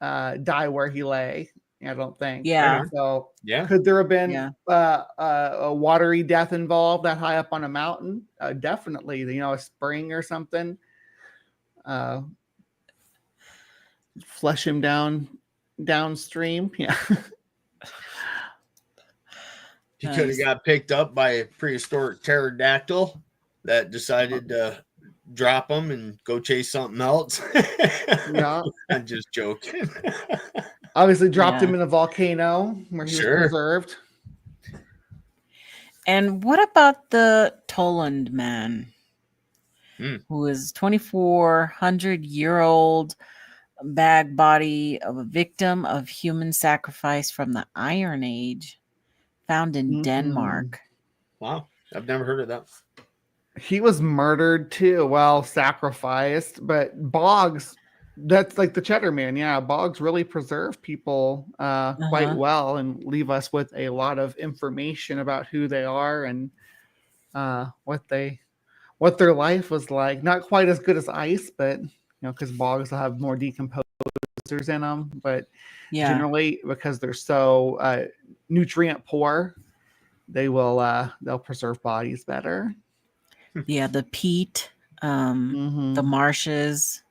die where he lay, I don't think. Yeah. So could there have been a watery death involved that high up on a mountain? Definitely. A spring or something. Flush him downstream. Yeah. He could have got picked up by a prehistoric pterodactyl that decided to drop him and go chase something else. Yeah. I'm just joking. Obviously dropped him in a volcano where he was preserved. And what about the Toland man, who is 2,400-year-old bag body of a victim of human sacrifice from the Iron Age, found in Denmark? Wow, I've never heard of that. He was murdered too, sacrificed, but bogs, that's like the Cheddar Man. Yeah, bogs really preserve people quite well and leave us with a lot of information about who they are and what their life was like. Not quite as good as ice, but because bogs will have more decomposers in them, but generally, because they're so nutrient poor, they'll preserve bodies better. Yeah, the peat, the marshes,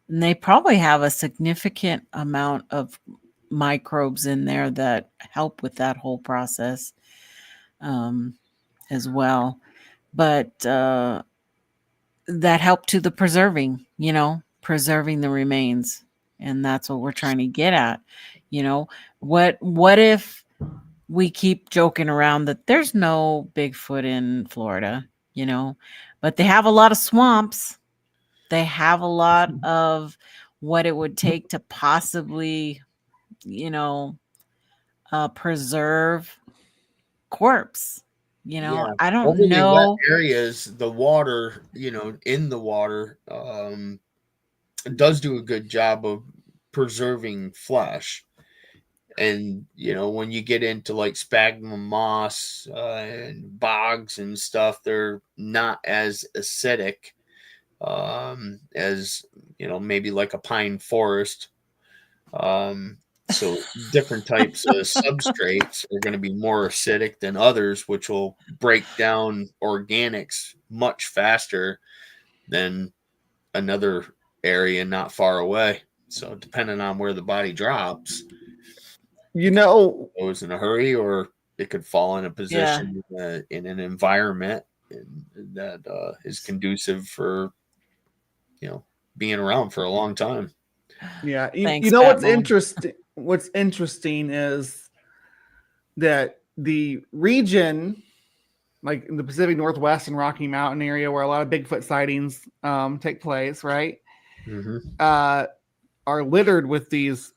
and they probably have a significant amount of microbes in there that help with that whole process as well. But that help to the preserving the remains. And that's what we're trying to get at. You know, what if we keep joking around that there's no Bigfoot in Florida, you know, but they have a lot of swamps. They have a lot of what it would take to possibly, you know, preserve corpse. You know, Yeah, I don't overly wet know. areas, the water, in the water, does do a good job of preserving flesh. And when you get into like sphagnum moss and bogs and stuff, they're not as acidic as maybe like a pine forest. So different types of substrates are going to be more acidic than others, which will break down organics much faster than another area not far away. So depending on where the body drops, goes in a hurry, or it could fall in a position in an environment that is conducive for being around for a long time. Yeah, Thanks, you know what's Batman. interesting? What's interesting is that the region, like in the Pacific Northwest and Rocky Mountain area, where a lot of Bigfoot sightings take place, right? Mm-hmm. Are littered with these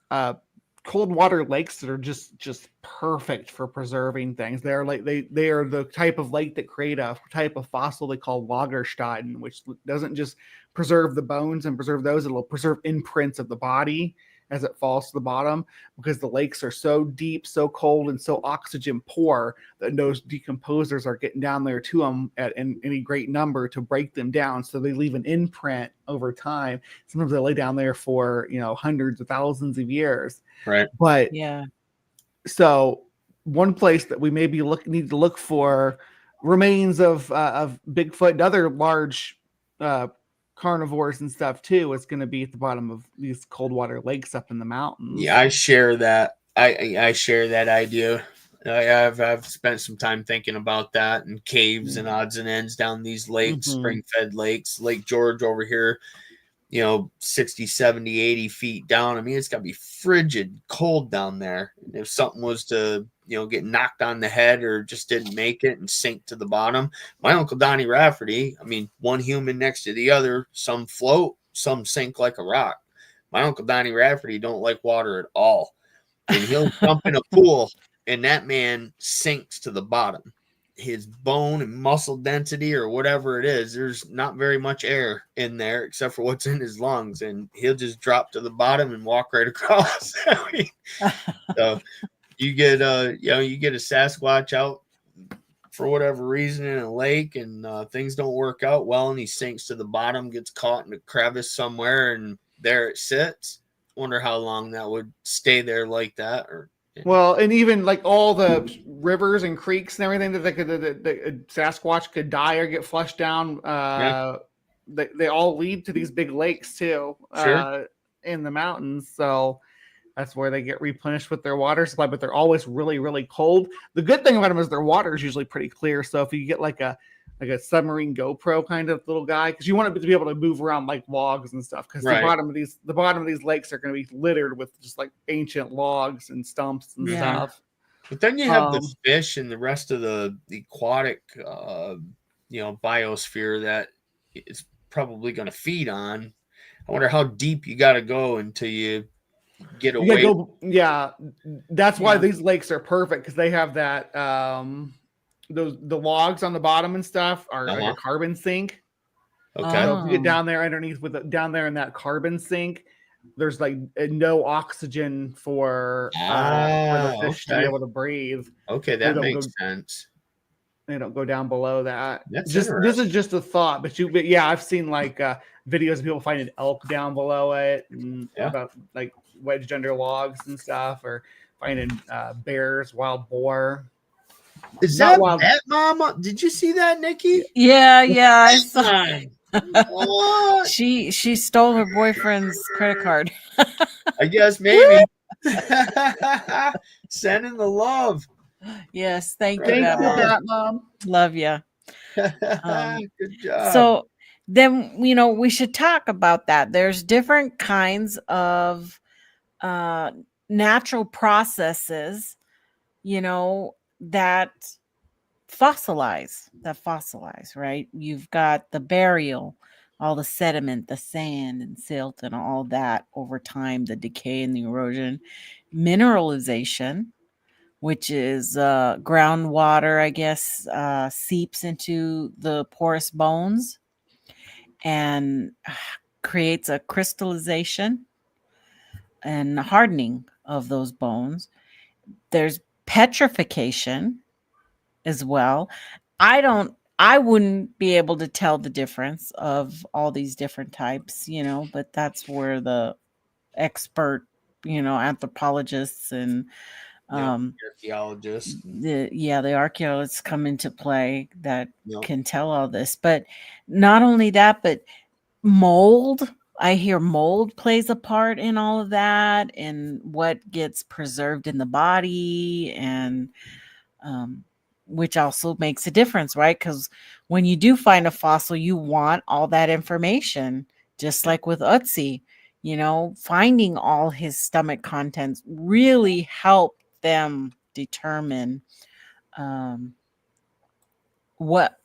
cold water lakes that are just perfect for preserving things. They are the type of lake that create a type of fossil they call Lagerstätten, which doesn't just preserve the bones and preserve those, it'll preserve imprints of the body as it falls to the bottom, because the lakes are so deep, so cold, and so oxygen poor that those decomposers are getting down there to them in any great number to break them down. So they leave an imprint over time. Sometimes they lay down there for hundreds of thousands of years. Right. But yeah. So one place that we maybe need to look for remains of Bigfoot and other large carnivores and stuff too is going to be at the bottom of these cold water lakes up in the mountains. Yeah, I share that. I share that idea. I've spent some time thinking about that, and caves and odds and ends down these lakes, spring-fed lakes. Lake George over here, 60, 70, 80 feet down. I mean, it's got to be frigid cold down there. And if something was to, get knocked on the head or just didn't make it and sink to the bottom, my Uncle Donnie Rafferty, I mean, one human next to the other, some float, some sink like a rock. My Uncle Donnie Rafferty don't like water at all. And he'll jump in a pool, and that man sinks to the bottom. His bone and muscle density or whatever it is, there's not very much air in there except for what's in his lungs, and he'll just drop to the bottom and walk right across. So you get a Sasquatch out for whatever reason in a lake, and things don't work out well, and he sinks to the bottom, gets caught in a crevice somewhere, and there it sits. Wonder how long that would stay there like that. Well, and even like all the rivers and creeks and everything that Sasquatch could die or get flushed down, they all lead to these big lakes too, in the mountains. So that's where they get replenished with their water supply, but they're always really, really cold. The good thing about them is their water is usually pretty clear. So if you get like a submarine GoPro kind of little guy, because you want it to be able to move around like logs and stuff, because the bottom of these lakes are going to be littered with just like ancient logs and stumps and stuff. But then you have the fish and the rest of the aquatic biosphere that it's probably going to feed on. I wonder how deep you got to go until you get away. That's why these lakes are perfect, because they have that the logs on the bottom and stuff are like a carbon sink. Okay. So if you get down there underneath down there in that carbon sink, there's like no oxygen for the fish to be able to breathe. Okay, that makes sense. They don't go down below that. This is just a thought, but I've seen like videos of people finding elk down below it, and about like wedged under logs and stuff, or finding bears, wild boar. Is that Bat Mama? Did you see that, Nikki? Yeah, I saw. She stole her boyfriend's credit card. I guess maybe. Sending the love. Yes, thank you, Bat Mom. Love you. Good job. So then, we should talk about that. There's different kinds of natural processes, that fossilize, right? You've got the burial, all the sediment, the sand and silt and all that over time, the decay and the erosion. Mineralization, which is groundwater, I guess, seeps into the porous bones and creates a crystallization and hardening of those bones. There's petrification as well. I wouldn't be able to tell the difference of all these different types, but that's where the expert, anthropologists and archaeologists. The archaeologists come into play that can tell all this. But not only that, but mold. I hear mold plays a part in all of that and what gets preserved in the body, and which also makes a difference, right? Because when you do find a fossil, you want all that information, just like with Ötzi. Finding all his stomach contents really helped them determine what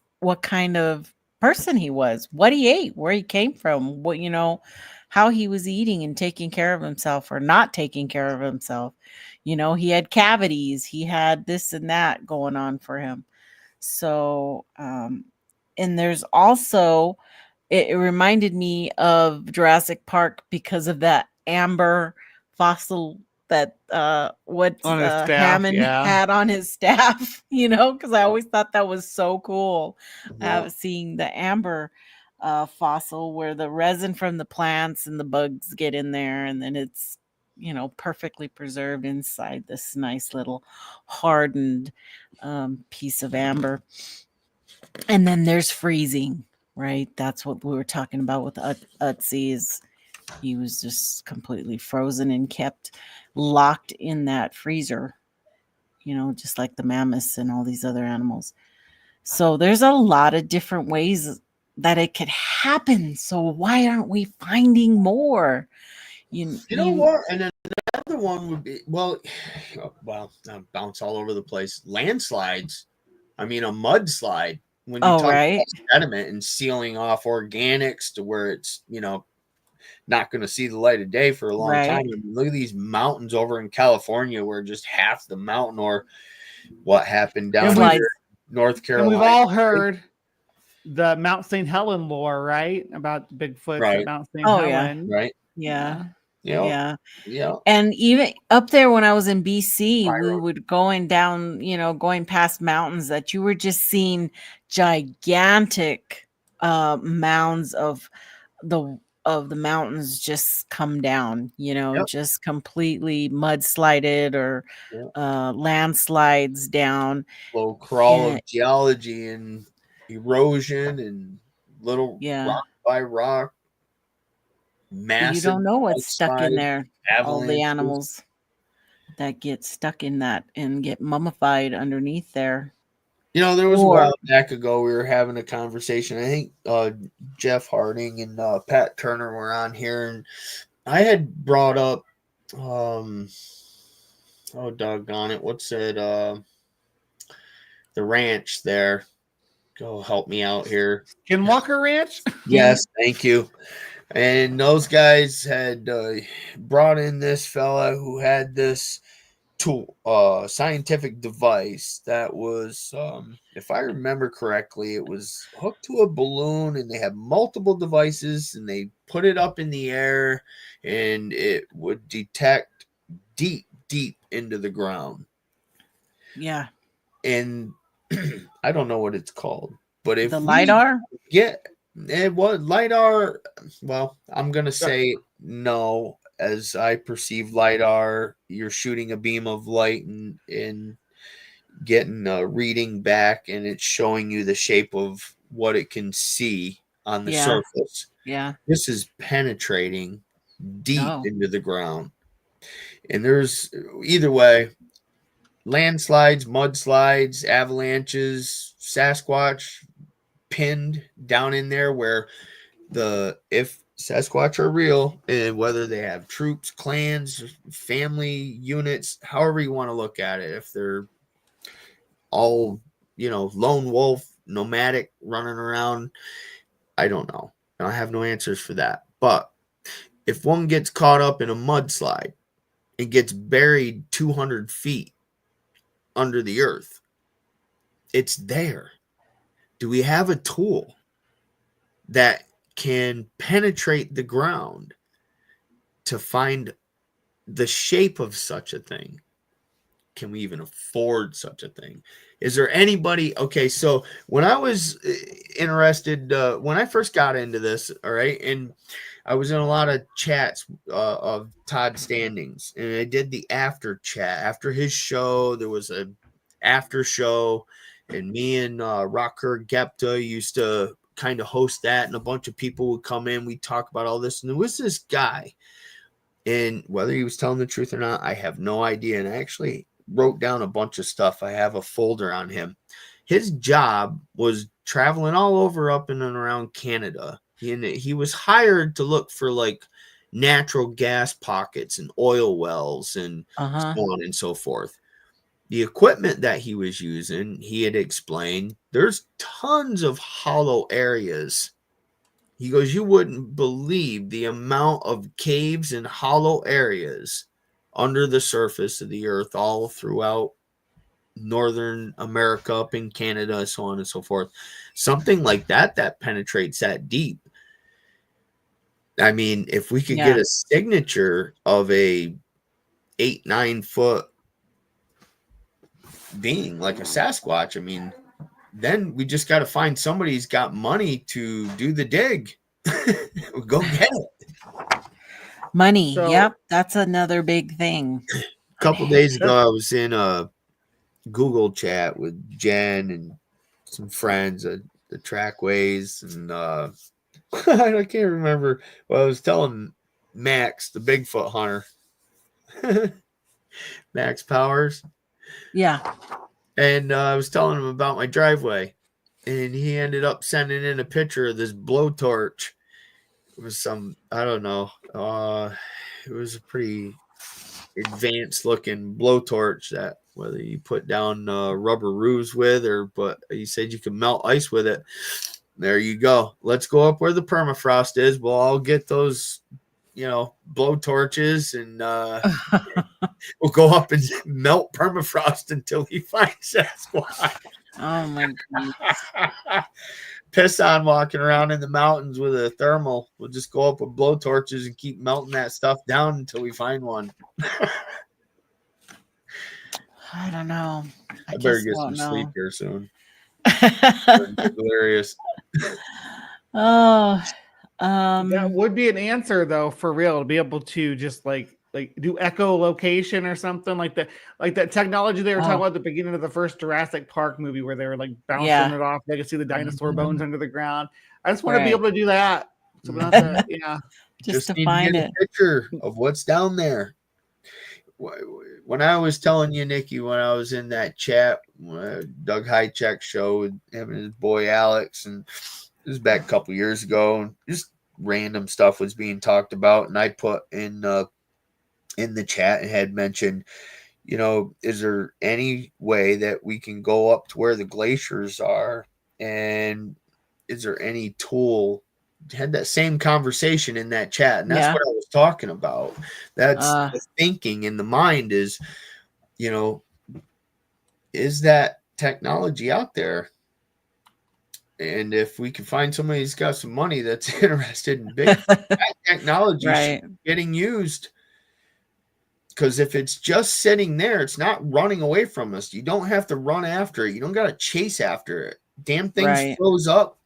kind of person he was, what he ate, where he came from, what how he was eating and taking care of himself or not taking care of himself. He had cavities, he had this and that going on for him. So and there's also, it reminded me of Jurassic Park because of that amber fossil that Hammond had on his staff, because I always thought that was so cool. Seeing the amber fossil where the resin from the plants and the bugs get in there, and then it's perfectly preserved inside this nice little hardened piece of amber. And then there's freezing, right? That's what we were talking about with Ötzi. He was just completely frozen and kept locked in that freezer, just like the mammoths and all these other animals. So there's a lot of different ways that it could happen. So why aren't we finding more? You know what? And another one would be, well, bounce all over the place. Landslides. I mean, a mudslide. When you talk about sediment and sealing off organics to where it's, not going to see the light of day for a long time. I mean, look at these mountains over in California where just half the mountain, or what happened down here in North Carolina. And we've all heard the Mount St. Helen lore, right? About Bigfoot at Mount St. Helen. Yeah. Right. Yeah. Yeah. And even up there when I was in BC, we would going down, going past mountains that you were just seeing gigantic mounds of the mountains just come down, just completely mudslided or landslides down. Slow crawl of geology and erosion and little rock by rock. Massive. You don't know what's stuck in there. All the animals that get stuck in that and get mummified underneath there. There was a while back ago we were having a conversation. I think Jeff Harding and Pat Turner were on here, and I had brought up oh doggone it, what's it? The ranch there. Go help me out here. Skinwalker Ranch? Yes, thank you. And those guys had brought in this fella who had this tool, scientific device that was, if I remember correctly, it was hooked to a balloon, and they had multiple devices, and they put it up in the air, and it would detect deep into the ground. Yeah. And I don't know what it's called, but if the LiDAR? It was LiDAR. Well, I'm going to say no. As I perceive LiDAR, you're shooting a beam of light and getting a reading back, and it's showing you the shape of what it can see on the surface. Yeah. This is penetrating deep into the ground. And there's, either way, landslides, mudslides, avalanches, Sasquatch pinned down in there, where if Sasquatch are real, and whether they have troops, clans, family units, however you want to look at it, if they're all, lone wolf, nomadic, running around, I don't know. I have no answers for that. But if one gets caught up in a mudslide and gets buried 200 feet under the earth, it's there. Do we have a tool that can penetrate the ground to find the shape of such a thing? Can we even afford such a thing? Is there anybody? Okay, so when I was interested, when I first got into this, all right, and I was in a lot of chats of Todd Standings, and I did the after chat after his show. There was a after show, and me and Rocker Gepta used to kind of host that, and a bunch of people would come in. We'd talk about all this, and there was this guy, and whether he was telling the truth or not, I have no idea. And I actually wrote down a bunch of stuff. I have a folder on him. His job was traveling all over up in and around Canada. He was hired to look for like natural gas pockets and oil wells and so on and so forth. The equipment that he was using, he had explained, there's tons of hollow areas. He goes, you wouldn't believe the amount of caves and hollow areas under the surface of the earth all throughout Northern America, up in Canada, so on and so forth. Something like that penetrates that deep. I mean, if we could get a signature of a 8-9 foot being like a Sasquatch, I mean, then we just got to find somebody who's got money to do the dig. Go get it. Money. Yep. That's another big thing. A couple days ago, I was in a Google chat with Jen and some friends at the Trackways. And I can't remember what I was telling Max, the Bigfoot hunter. Max Powers. Yeah. And I was telling him about my driveway, and he ended up sending in a picture of this blowtorch. It was some, I don't know. It was a pretty advanced looking blowtorch that whether you put down rubber roofs with, but he said you could melt ice with it. There you go. Let's go up where the permafrost is. We'll all get those, blow torches, and we'll go up and melt permafrost until we find Sasquatch. Oh my goodness. Piss on walking around in the mountains with a thermal. We'll just go up with blow torches and keep melting that stuff down until we find one. I don't know. I better get some sleep here soon. Hilarious. Oh, that would be an answer though, for real, to be able to just like do echolocation or something like that technology they were talking about at the beginning of the first Jurassic Park movie where they were like bouncing it off. They could see the dinosaur bones under the ground. I just want to be able to do that. So just to find it. A picture of what's down there. When I was telling you, Nikki, when I was in that chat, Doug Highcheck show with him and his boy Alex, and this was back a couple years ago, and just random stuff was being talked about, and I put in the chat and had mentioned, is there any way that we can go up to where the glaciers are, and is there any tool? Had that same conversation in that chat, and that's what I was talking about. That's the thinking in the mind is, is that technology out there? And if we can find somebody who's got some money that's interested in big technology getting used, because if it's just sitting there, it's not running away from us. You don't have to run after it. You don't got to chase after it. Damn thing froze up.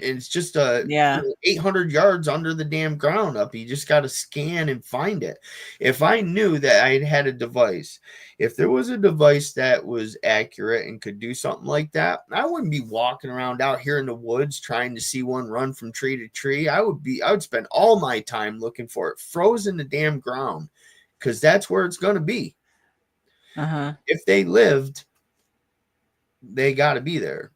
It's just 800 yards under the damn ground up. You just got to scan and find it. If I knew that I had a device, if there was a device that was accurate and could do something like that, I wouldn't be walking around out here in the woods trying to see one run from tree to tree. I would spend all my time looking for it frozen in the damn ground, because that's where it's going to be. If they lived, they got to be there.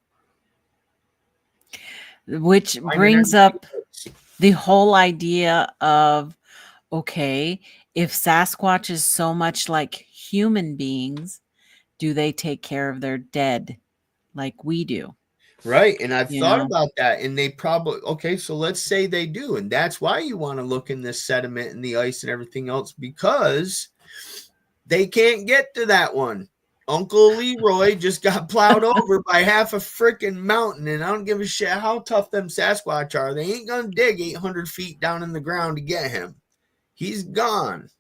Which brings up the whole idea of, okay, if Sasquatch is so much like human beings, do they take care of their dead like we do? Right. And I've thought about that. And they probably, okay, so let's say they do. And that's why you want to look in this sediment and the ice and everything else, because they can't get to that one. Uncle Leroy just got plowed over by half a freaking mountain. And I don't give a shit how tough them Sasquatch are. They ain't going to dig 800 feet down in the ground to get him. He's gone.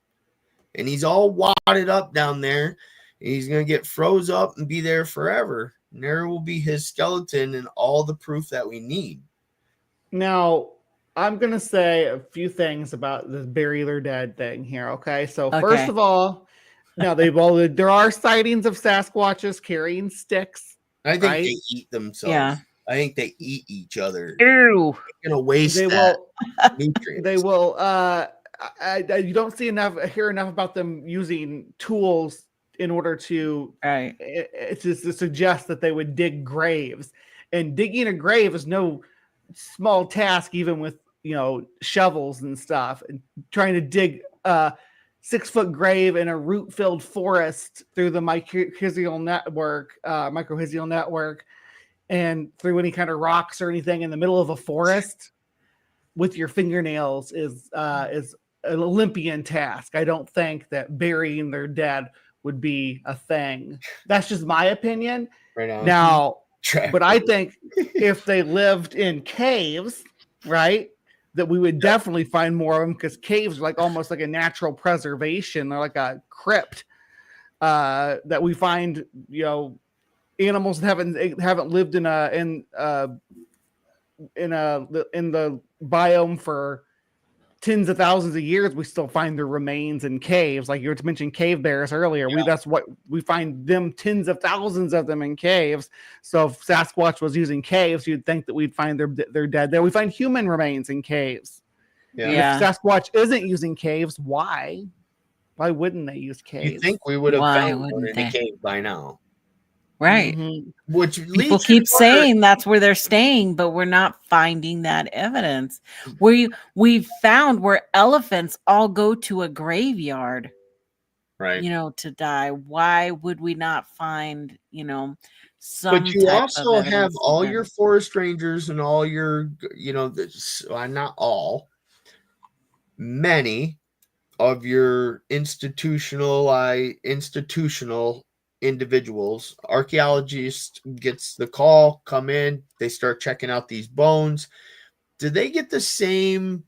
And he's all wadded up down there. And he's going to get froze up and be there forever. And there will be his skeleton and all the proof that we need. Now, I'm going to say a few things about the bury their dead thing here, okay? So, first of all, now there are sightings of Sasquatches carrying sticks. I think they eat themselves. Yeah. I think they eat each other. Ew. They're going to waste nutrients. They will. You don't hear enough about them using tools in order to suggest that they would dig graves. And digging a grave is no small task, even with shovels and stuff. And trying to dig a 6-foot grave in a root-filled forest through the mycorrhizal network, and through any kind of rocks or anything in the middle of a forest with your fingernails is an Olympian task. I don't think that burying their dead would be a thing. That's just my opinion. Right now, but I think if they lived in caves, right, that we would definitely find more of them, because caves are like almost like a natural preservation. They're like a crypt that we find, animals that haven't lived in the biome for tens of thousands of years. We still find their remains in caves. Like you mentioned cave bears earlier. That's what we find, them tens of thousands of them in caves. So if Sasquatch was using caves, you'd think that we'd find their dead there. We find human remains in caves. If Sasquatch isn't using caves, why wouldn't they use caves? You think we would have found one in a cave by now? Right. Mm-hmm. Which people keep saying that's where they're staying, but we're not finding that evidence. We've found where elephants all go to a graveyard, right? To die. Why would we not find, some? But you also have all your forest rangers and all your, not all, many of your institutional individuals. Archaeologists gets the call, come in, they start checking out these bones. Do they get the same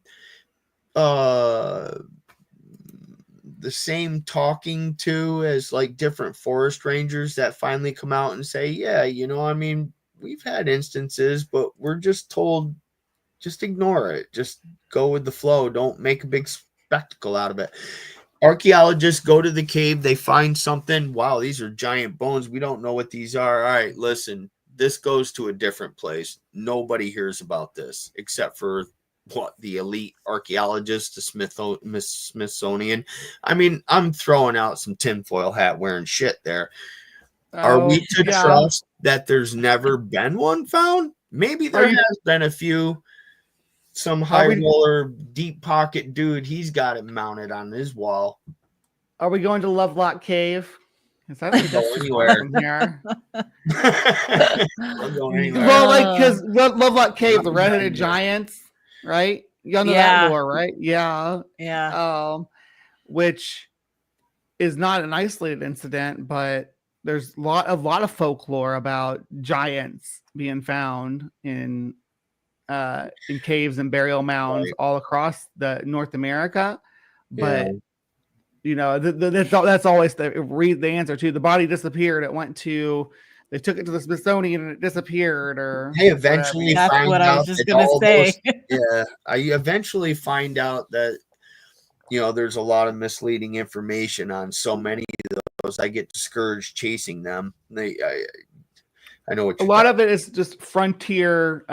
talking to as like different forest rangers that finally come out and say, we've had instances, but we're just told, just ignore it, just go with the flow, don't make a big spectacle out of it. Archaeologists go to the cave, they find something. Wow, these are giant bones. We don't know what these are. All right, listen, this goes to a different place. Nobody hears about this except for the elite archaeologists, the Smithsonian. I mean, I'm throwing out some tinfoil hat wearing shit there. Are we to trust that there's never been one found? Maybe there has been a few. Some high roller, deep pocket dude, he's got it mounted on his wall. Are we going to Lovelock Cave? Is that go anywhere from here? I'm going anywhere. Well, because Lovelock Cave, the redheaded giants, right? You know that lore, right? Yeah. Which is not an isolated incident, but there's a lot of folklore about giants being found in caves and burial mounds all across the North America. But that's always the answer to. The body disappeared. They took it to the Smithsonian and it disappeared. Or they eventually that's what I was just gonna say. I eventually find out that there's a lot of misleading information on so many of those. I get discouraged chasing them. I know what a lot of it is just frontier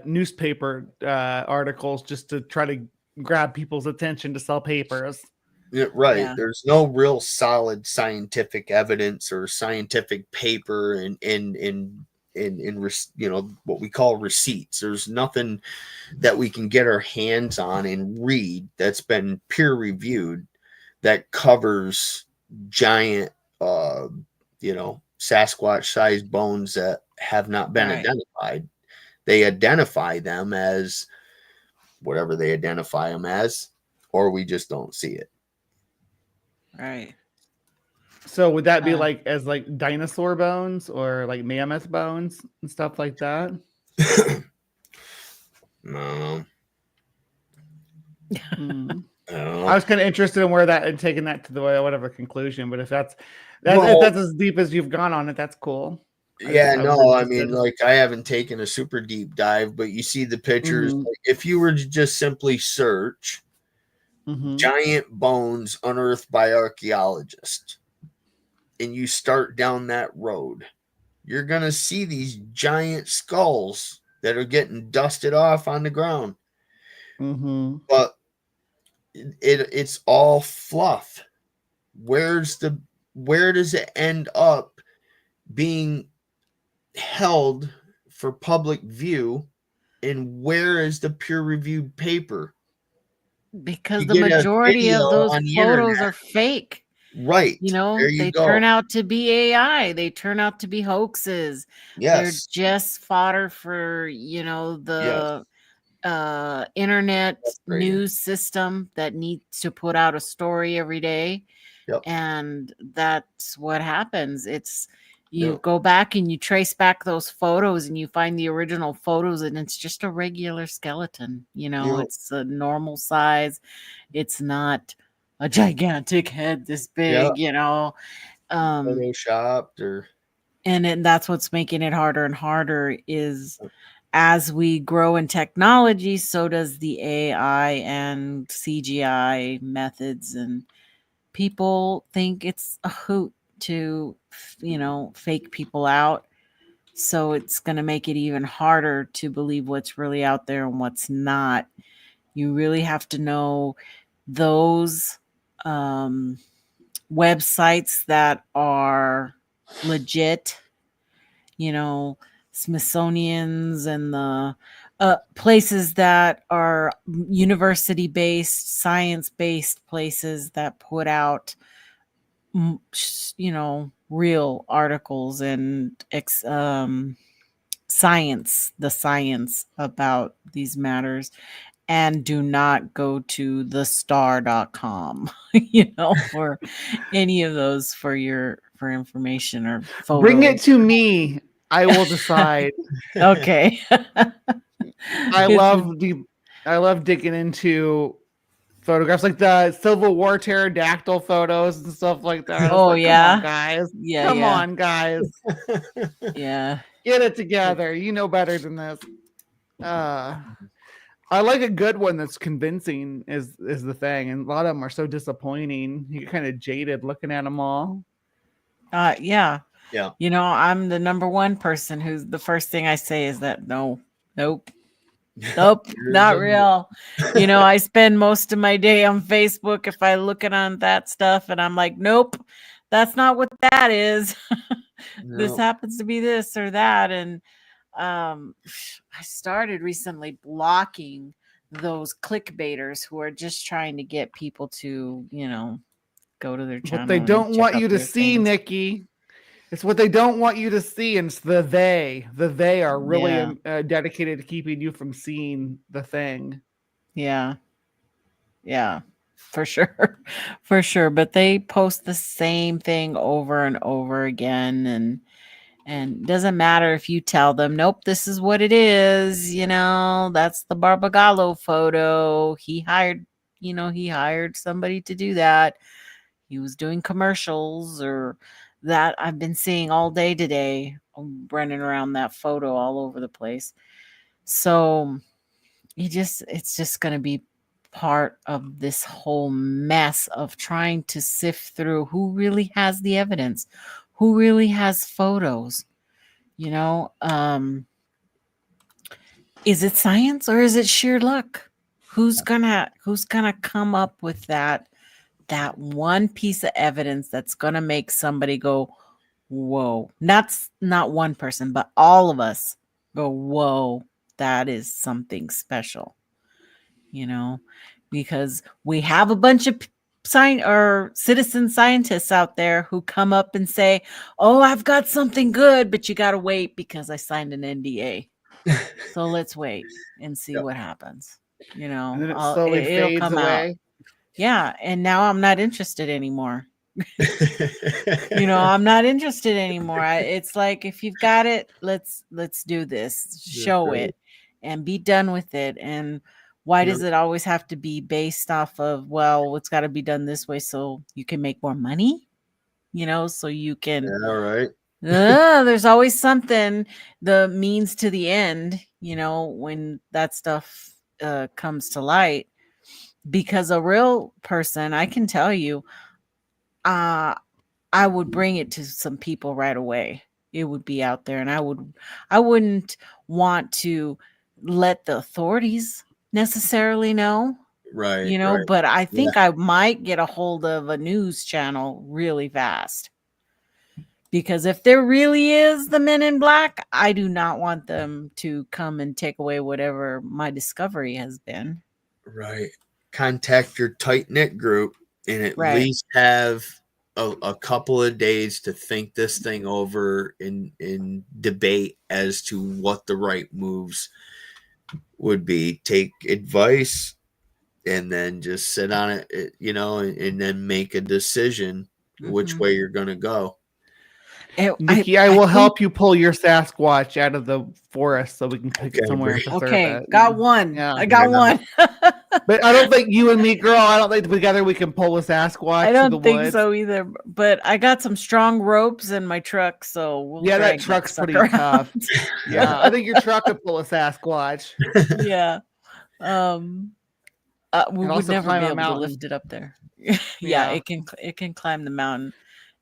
newspaper articles just to try to grab people's attention to sell papers. Yeah, right. Yeah. There's no real solid scientific evidence or scientific paper in you know, what we call receipts. There's nothing that we can get our hands on and read that's been peer reviewed that covers giant, you know, Sasquatch sized bones that have not been identified. They identify them as whatever they identify them as, or we just don't see it. Right. So would that be like as like dinosaur bones or like mammoth bones and stuff like that? No. I was kind of interested in where that and taking that to the whatever conclusion, but if that's if that's as deep as you've gone on it, that's cool. I mean, like, I haven't taken a super deep dive, but you see the pictures. Like, if you were to just simply search giant bones unearthed by archaeologists, and you start down that road, you're gonna see these giant skulls that are getting dusted off on the ground. But it's all fluff. Where does it end up being held for public view, and where is the peer-reviewed paper? Because the majority of those photos are fake. Right. You know, they turn out to be AI. They turn out to be hoaxes. Yes. They're just fodder for, you know, the internet news system that needs to put out a story every day. And that's what happens. It's you go back and you trace back those photos and you find the original photos, and it's just a regular skeleton. You know, it's a normal size. It's not a gigantic head this big, you know. Photoshopped or and that's what's making it harder and harder is as we grow in technology, so does the AI and CGI methods, and people think it's a hoot to, you know, fake people out. So it's going to make it even harder to believe what's really out there and what's not. You really have to know those websites that are legit, you know, Smithsonian's and the places that are university-based, science-based places that put out, you know, real articles and the science about these matters. And do not go to thestar.com, you know, for any of those for information or photos. Bring it to me. I will decide. Okay. I love digging into photographs like the Civil War pterodactyl photos and stuff like that. Oh, like, yeah. Come on, guys. Yeah. Come on, guys. Yeah. Get it together. You know better than this. I like a good one that's convincing is the thing. And a lot of them are so disappointing. You get kind of jaded looking at them all. Yeah. Yeah. You know, I'm the number one person who's the first thing I say is that nope, not real. You know, I spend most of my day on Facebook if I looking on that stuff and I'm like, nope, that's not what that is. This happens to be this or that. And I started recently blocking those clickbaiters who are just trying to get people to, you know, go to their channel. What they don't want you to see, Nikki. It's what they don't want you to see, and it's the they. The they are really dedicated to keeping you from seeing the thing. Yeah. Yeah, for sure. For sure. But they post the same thing over and over again. And it doesn't matter if you tell them, nope, this is what it is. You know, that's the Barbagallo photo. He hired somebody to do that. He was doing commercials or that I've been seeing all day today. I'm running around that photo all over the place. So it's just going to be part of this whole mess of trying to sift through who really has the evidence, who really has photos, you know, is it science or is it sheer luck? Who's gonna come up with that one piece of evidence that's gonna make somebody go, whoa. That's not one person, but all of us go, whoa, that is something special, because we have a bunch of citizen scientists out there who come up and say, oh, I've got something good, but you got to wait because I signed an NDA. So let's wait and see what happens. And then it slowly fades come away. out. Yeah. And now I'm not interested anymore. I'm not interested anymore. It's like, if you've got it, let's do this, show it and be done with it. And why does it always have to be based off of, well, it's got to be done this way so you can make more money, so you can. Yeah, right. There's always something, the means to the end, when that stuff comes to light. Because a real person, I can tell you, I would bring it to some people right away. It would be out there, and I wouldn't want to let the authorities necessarily know. Right. But I think I might get a hold of a news channel really fast. Because if there really is the Men in Black, I do not want them to come and take away whatever my discovery has been. Right. Contact your tight-knit group and at least have a couple of days to think this thing over and debate as to what the right moves would be. Take advice and then just sit on it, and then make a decision which way you're going to go. Nikki, I will help you pull your Sasquatch out of the forest so we can pick it somewhere and preserve it. Got one. Yeah. I got one. But I don't think you and me, girl, I don't think together we can pull a Sasquatch. I don't think so either. But I got some strong ropes in my truck, so that truck's pretty tough. Yeah, I think your truck could pull a Sasquatch. Yeah. We would never be able to lift it up there. It can climb the mountain.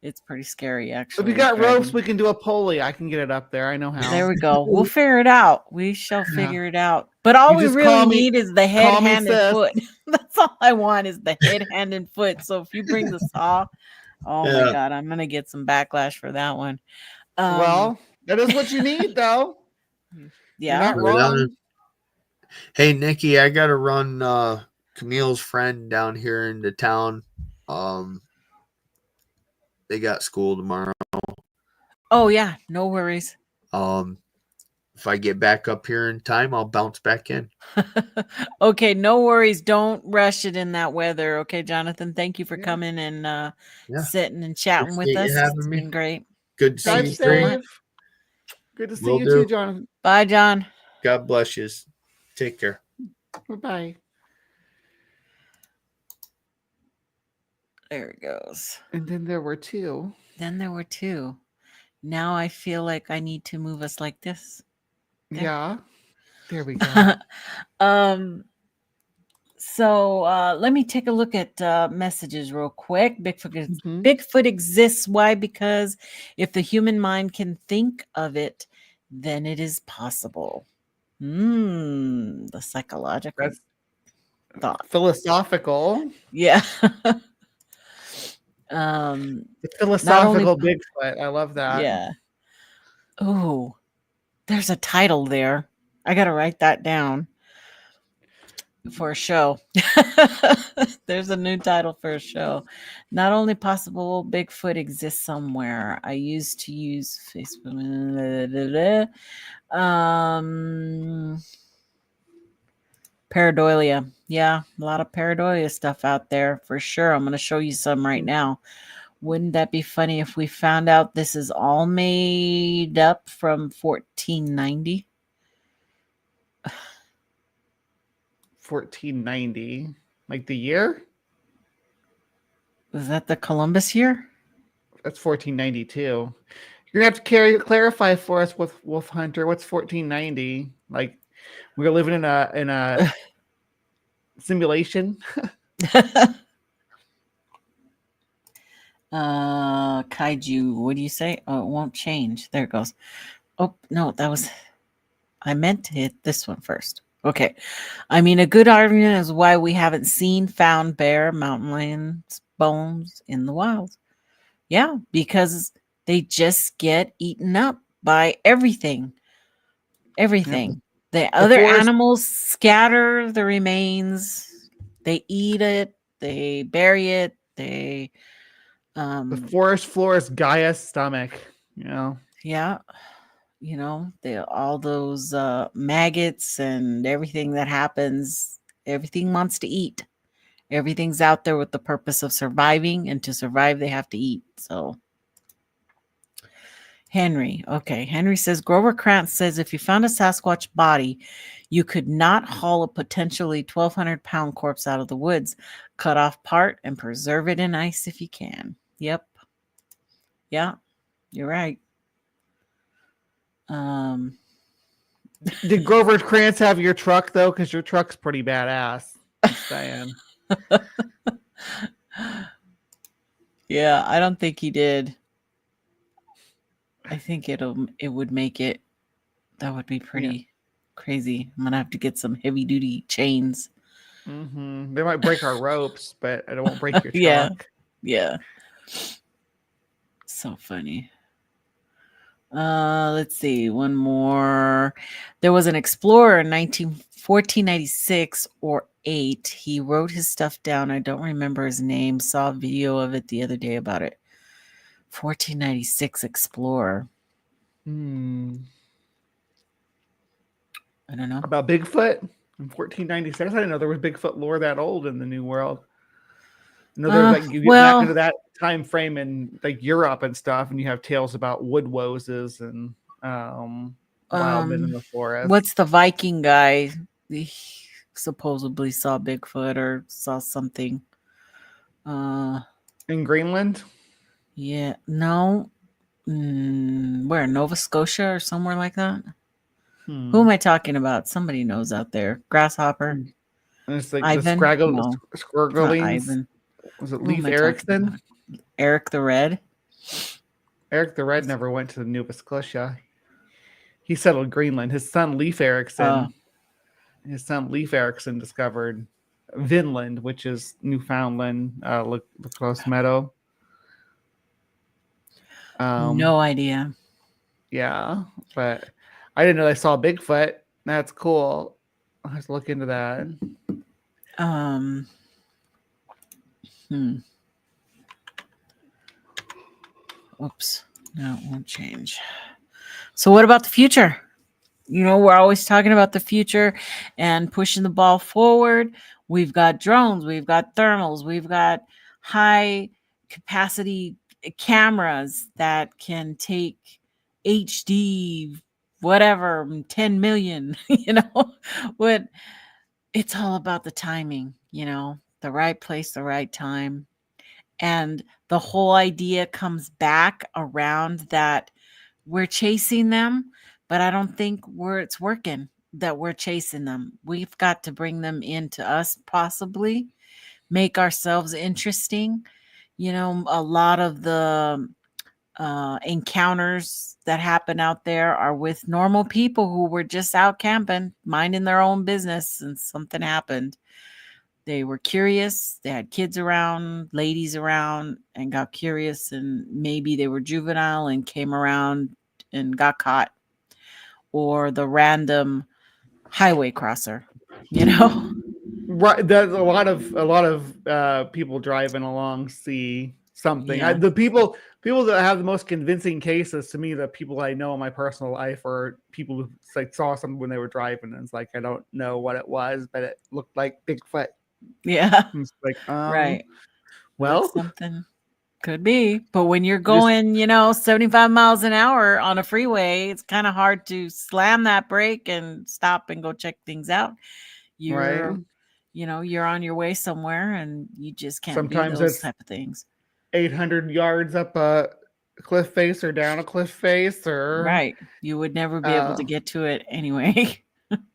It's pretty scary, actually. If we got ropes, we can do a pulley. I can get it up there. I know how. There we go. We'll figure it out. We shall figure it out. But all we really need is the head, hand, and foot. That's all I want is the head, hand, and foot. So if you bring the saw, my God, I'm going to get some backlash for that one. Well, that is what you need, though. Yeah. You're not wrong. Hey, Nikki, I got to run Camille's friend down here into town. They got school tomorrow. Oh, yeah. No worries. If I get back up here in time, I'll bounce back in. Okay. No worries. Don't rush it in that weather. Okay, Jonathan. Thank you for coming and sitting and chatting with us. It's been great. Good to see you, Dave. Good to see you too, Jonathan. Bye, John. God bless you. Take care. Bye-bye. There it goes. And then there were two. Now I feel like I need to move us like this. Okay. Yeah. There we go. So let me take a look at messages real quick. Bigfoot exists. Why? Because if the human mind can think of it, then it is possible. The psychological thought. Philosophical. Yeah. The philosophical Bigfoot. I love that. Yeah. Oh, there's a title there. I got to write that down for a show. There's a new title for a show. Not only possible, Bigfoot exists somewhere. I used to use Facebook. Pareidolia. Yeah, a lot of pareidolia stuff out there for sure. I'm going to show you some right now. Wouldn't that be funny if we found out this is all made up from 1490? 1490, like the year? Was that the Columbus year? That's 1492. You're gonna have to clarify for us with Wolf Hunter. What's 1490? Like we're living in a simulation. Kaiju. What do you say? Oh, it won't change. There it goes. Oh no, I meant to hit this one first. Okay. I mean, a good argument is why we haven't seen, found bear, mountain lions, bones in the wild. Yeah, because They just get eaten up by everything. Everything. The other animals scatter the remains. They eat it. They bury it. They the forest floor is Gaia's stomach, Yeah. All those maggots and everything that happens, everything wants to eat. Everything's out there with the purpose of surviving, and to survive, they have to eat. So, Henry says, Grover Krantz says, if you found a Sasquatch body, you could not haul a potentially 1,200-pound corpse out of the woods. Cut off part and preserve it in ice if you can. Yep. Yeah, you're right. Did Grover Krantz have your truck though? Because your truck's pretty badass. Diane. Yeah, I don't think he did. I think it would make it. That would be pretty crazy. I'm gonna have to get some heavy duty chains. Mm-hmm. They might break our ropes, but it won't break your truck. Yeah. So funny. Let's see. One more. There was an explorer in 1496 or 8. He wrote his stuff down. I don't remember his name. Saw a video of it the other day about it. 1496 explorer. I don't know. About Bigfoot in 1496. I didn't know there was Bigfoot lore that old in the New World. You get back into that time frame in like Europe and stuff, and you have tales about wood woses and wild men in the forest. What's the Viking guy? He supposedly saw Bigfoot or saw something. In Greenland? Yeah. No. Where? Nova Scotia or somewhere like that? Who am I talking about? Somebody knows out there. Grasshopper. And it's like Ivan? the No, Squirglings. Ivan. Was it Leif Erikson? Eric the Red? Eric the Red never went to Nova Scotia. He settled Greenland. His son Leif Erikson discovered Vinland, which is Newfoundland, Lacrosse Meadow. No idea. Yeah, but I didn't know they saw Bigfoot. That's cool. I'll have to look into that. Oops. No, it won't change. So what about the future? We're always talking about the future and pushing the ball forward. We've got drones. We've got thermals. We've got high capacity cameras that can take HD, whatever, 10 million, what it's all about the timing, the right place, the right time. And the whole idea comes back around that we're chasing them, but I don't think it's working that we're chasing them. We've got to bring them into us, possibly make ourselves interesting. A lot of the encounters that happen out there are with normal people who were just out camping, minding their own business, and something happened. They were curious. They had kids around, ladies around, and got curious, and maybe they were juvenile and came around and got caught. Or the random highway crosser, Right. There's a lot of people driving along see something. Yeah. The people that have the most convincing cases to me, the people I know in my personal life, are people who saw something when they were driving, and it's like, I don't know what it was, but it looked like Bigfoot. Yeah. It's like, right. Well, that's something could be, but when you're going, 75 miles an hour on a freeway, it's kind of hard to slam that brake and stop and go check things out. You're on your way somewhere, and you just can't sometimes do those type of things. 800 yards up a cliff face or down a cliff face, or right. You would never be able to get to it anyway.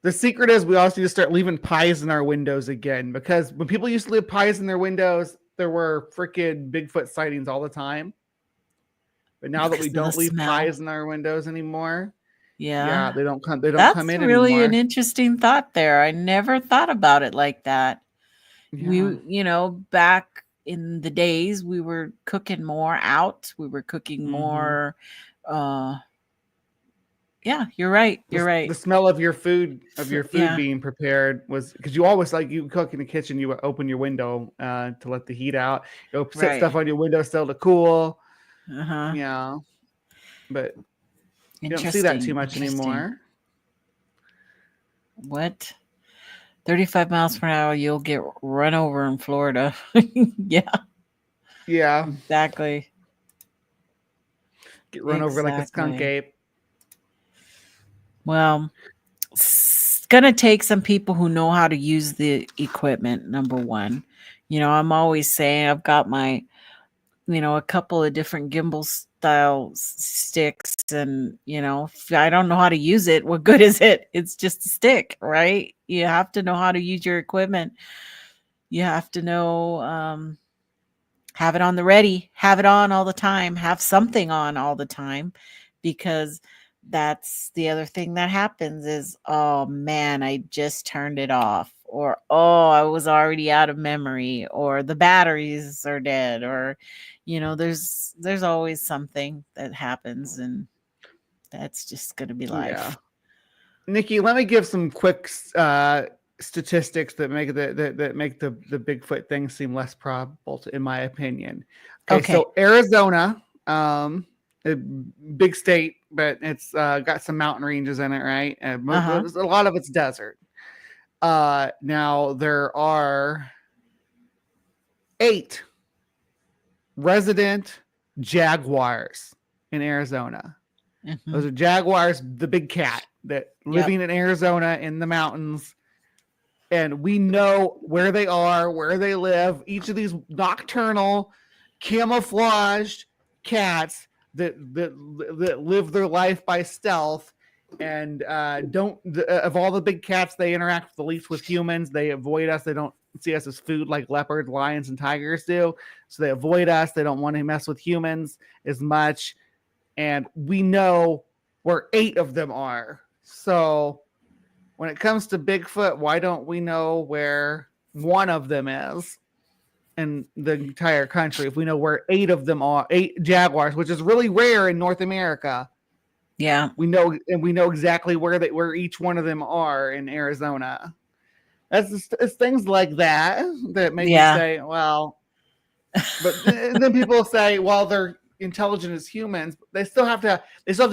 The secret is we also need to start leaving pies in our windows again, because when people used to leave pies in their windows, there were freaking Bigfoot sightings all the time. But now that we don't leave pies in our windows anymore, yeah, they don't come in anymore. That's really an interesting thought there. I never thought about it like that. Yeah. We, back in the days we were cooking more out. We were cooking more. Yeah, you're right. You're right. The smell of your food being prepared was because you always you cook in the kitchen. You open your window to let the heat out. You set stuff on your windowsill to cool. Yeah, but you don't see that too much anymore. What? 35 miles per hour, you'll get run over in Florida. Yeah, exactly. Get run over like a skunk ape. Well, it's going to take some people who know how to use the equipment, number one. I'm always saying I've got my, a couple of different gimbal style sticks. And, if I don't know how to use it, what good is it? It's just a stick, right? You have to know how to use your equipment. You have to know, have it on the ready, have it on all the time, have something on all the time, because that's the other thing that happens is, oh man, I just turned it off, or, oh, I was already out of memory, or the batteries are dead, or, there's always something that happens, and that's just going to be life. Yeah. Nikki, let me give some quick statistics that make the Bigfoot thing seem less probable, in my opinion. Okay. So Arizona, a big state, but it's got some mountain ranges in it, right? A lot of it's desert. Now there are 8 resident jaguars in Arizona. Those are jaguars, the big cat that living in Arizona in the mountains. And we know where they are, where they live. Each of these nocturnal, camouflaged cats that live their life by stealth and of all the big cats, they interact the least with humans. They avoid us. They don't see us as food like leopards, lions, and tigers do. So they avoid us. They don't want to mess with humans as much. And we know where 8 of them are. So when it comes to Bigfoot, why don't we know where one of them is in the entire country? If we know where 8 of them are, 8 jaguars, which is really rare in North America. Yeah, we know exactly where each one of them are in Arizona. It's things like that make me say, well, but then people say, well, they're intelligent as humans. But they still have to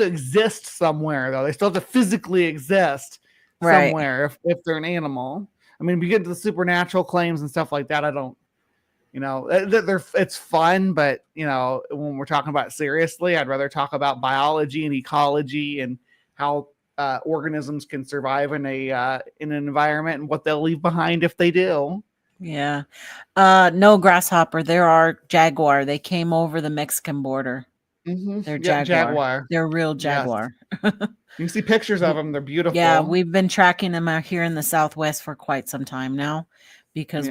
exist somewhere, though. They still have to physically exist somewhere if they're an animal. I mean, we get to the supernatural claims and stuff like that. I don't, it's fun, but when we're talking about it seriously, I'd rather talk about biology and ecology and how organisms can survive in an environment and what they'll leave behind if they do. Yeah. No grasshopper. There are jaguar. They came over the Mexican border. They're jaguar. They're real jaguar. Yes. You can see pictures of them. They're beautiful. Yeah, we've been tracking them out here in the Southwest for quite some time now, because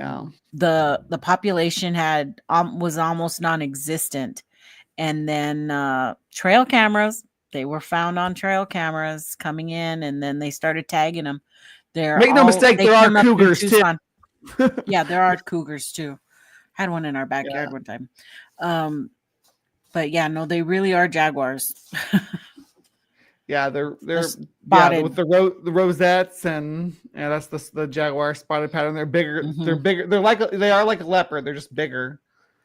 the population was almost non-existent, and then trail cameras. They were found on trail cameras coming in, and then they started tagging them. Make no mistake, there are cougars too. Yeah, there are cougars too. Had one in our backyard one time. But yeah, no, they really are jaguars. Yeah, they're spotted with the rosettes, and that's the jaguar spotted pattern. They're bigger. They're bigger. They are like a leopard. They're just bigger.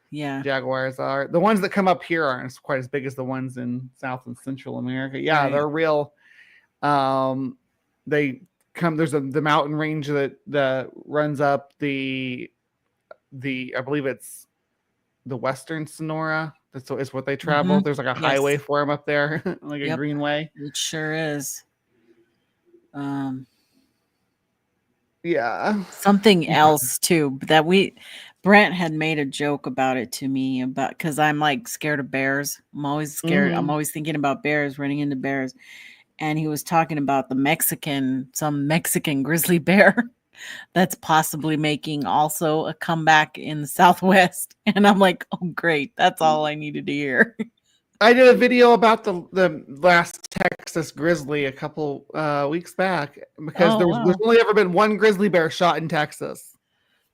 Yeah, jaguars are. The ones that come up here aren't quite as big as the ones in South and Central America. Yeah, they're real. They come. There's the mountain range that runs up the I believe it's the Western Sonora. That's what they travel. There's like a highway for them up there, like a greenway. It sure is. Yeah. Something else too that Brent had made a joke about it to me because I'm like scared of bears. I'm always scared. I'm always thinking about bears, running into bears. And he was talking about some Mexican grizzly bear that's possibly making also a comeback in the Southwest. And I'm like, oh, great. That's all I needed to hear. I did a video about the last Texas grizzly a couple weeks back because there's only ever been one grizzly bear shot in Texas.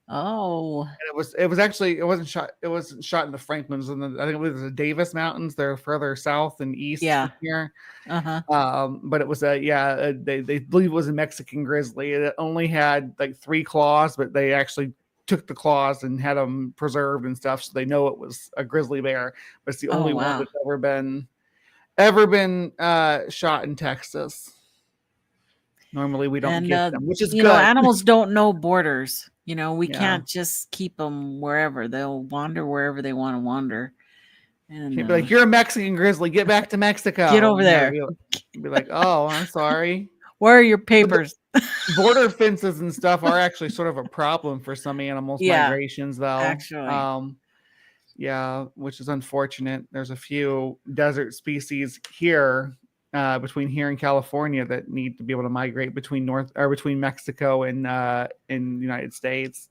Oh. And it wasn't shot in the Franklins, and I think it was the Davis Mountains. They're further south and east from here. But it was they believe it was a Mexican grizzly. It only had like 3 claws, but they actually took the claws and had them preserved and stuff, so they know it was a grizzly bear. But it's the only one that's ever been shot in Texas. Normally we don't get them, which is good. Animals don't know borders. We can't just keep them wherever. They'll wander wherever they want to wander. And be like, you're a Mexican grizzly. Get back to Mexico. Get over there. Be like, oh, I'm sorry. Where are your papers? Border fences and stuff are actually sort of a problem for some animals' migrations, though. Actually. Which is unfortunate. There's a few desert species here between here and California that need to be able to migrate between Mexico and in the United States.